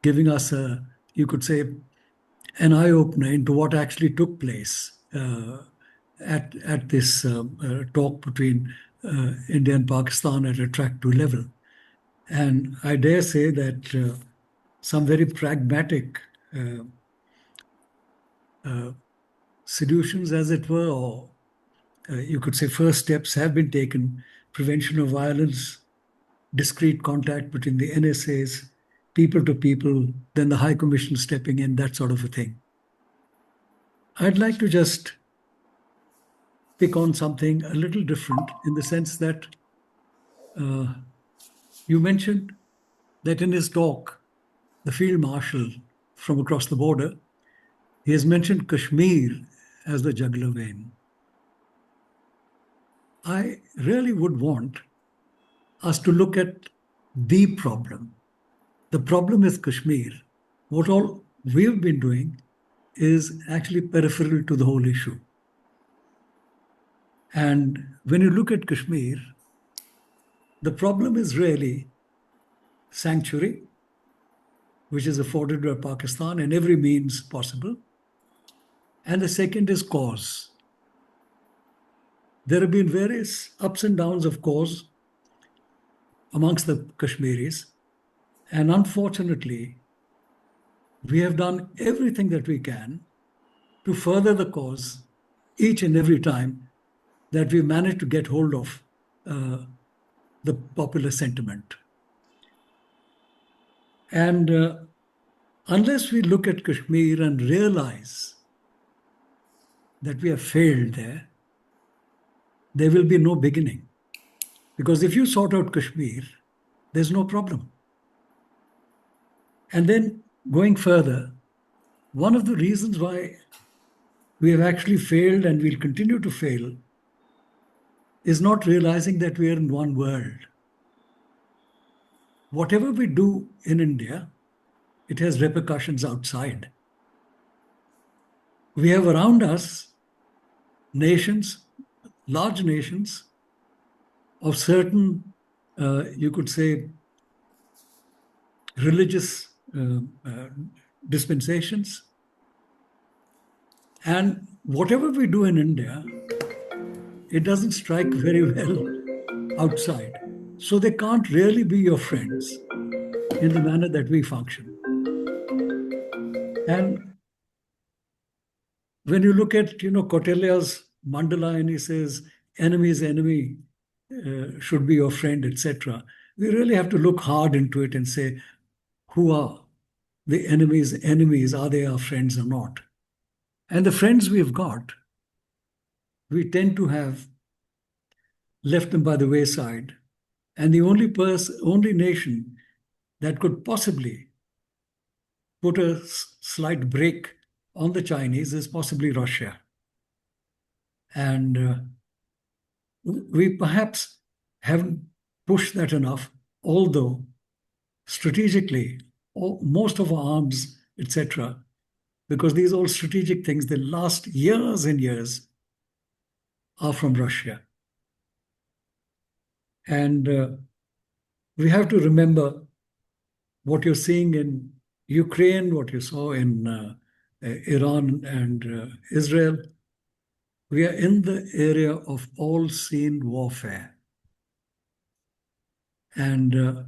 giving us you could say, an eye-opener into what actually took place at this talk between India and Pakistan at a track 2 level. And I dare say that some very pragmatic solutions, as it were, or you could say first steps have been taken. Prevention of violence, discreet contact between the NSAs, people to people, then the High Commission stepping in, that sort of a thing. I'd like to just pick on something a little different in the sense that you mentioned that in his talk, the Field Marshal from across the border, he has mentioned Kashmir as the jugular vein. I really would want us to look at the problem. The problem is Kashmir. What all we've been doing is actually peripheral to the whole issue. And when you look at Kashmir, the problem is really sanctuary, which is afforded by Pakistan in every means possible. And the second is cause. There have been various ups and downs of cause amongst the Kashmiris. And unfortunately, we have done everything that we can to further the cause each and every time that we manage to get hold of the popular sentiment. And unless we look at Kashmir and realize that we have failed there will be no beginning. Because if you sort out Kashmir, there's no problem. And then going further, one of the reasons why we have actually failed and will continue to fail is not realizing that we are in one world. Whatever we do in India, it has repercussions outside. We have around us nations, large nations of certain you could say, religious dispensations. And whatever we do in India, it doesn't strike very well outside. So they can't really be your friends in the manner that we function. And when you look at, Kautilya's mandala, and he says, enemy's enemy should be your friend, etc., we really have to look hard into it and say, who are the enemy's enemies? Are they our friends or not? And the friends we've got, we tend to have left them by the wayside. And the only nation that could possibly put a slight brake on the Chinese is possibly Russia. And we perhaps haven't pushed that enough, although strategically, most of our arms, etc., because these all strategic things, they last years and years, are from Russia. And we have to remember what you're seeing in Ukraine, what you saw in Iran and Israel. We are in the area of all-seen warfare. And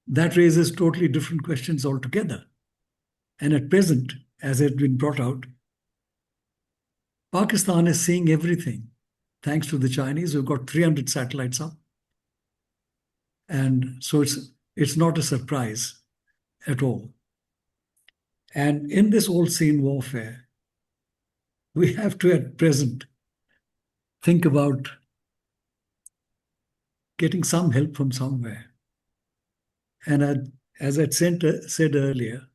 that raises totally different questions altogether. And at present, as has been brought out, Pakistan is seeing everything, thanks to the Chinese, who've got 300 satellites up. And so it's not a surprise at all. And in this all-seen warfare, we have to, at present, think about getting some help from somewhere. And as I said earlier,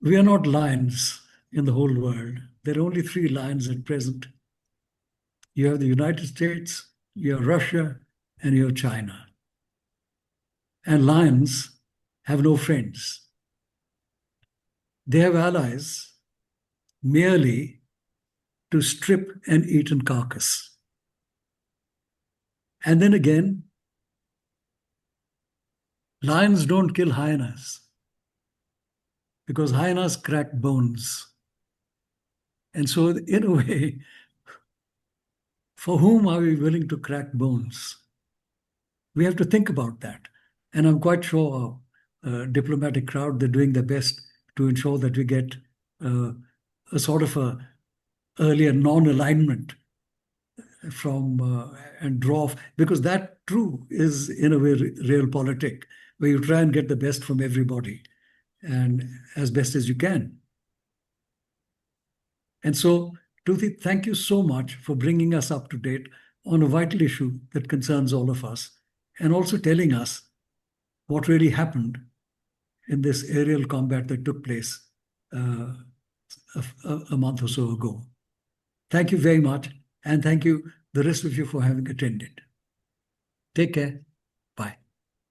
we are not lions in the whole world. There are only 3 lions at present. You have the United States, you have Russia, and you have China. And lions have no friends. They have allies merely to strip an eaten carcass. And then again, lions don't kill hyenas because hyenas crack bones. And so, in a way, for whom are we willing to crack bones? We have to think about that. And I'm quite sure our diplomatic crowd, they're doing their best to ensure that we get a sort of a earlier non-alignment from and draw off, because that too is in a way realpolitik, where you try and get the best from everybody and as best as you can. And so, Tuthi, thank you so much for bringing us up to date on a vital issue that concerns all of us, and also telling us what really happened in this aerial combat that took place a month or so ago. Thank you very much, and thank you, the rest of you, for having attended. Take care. Bye.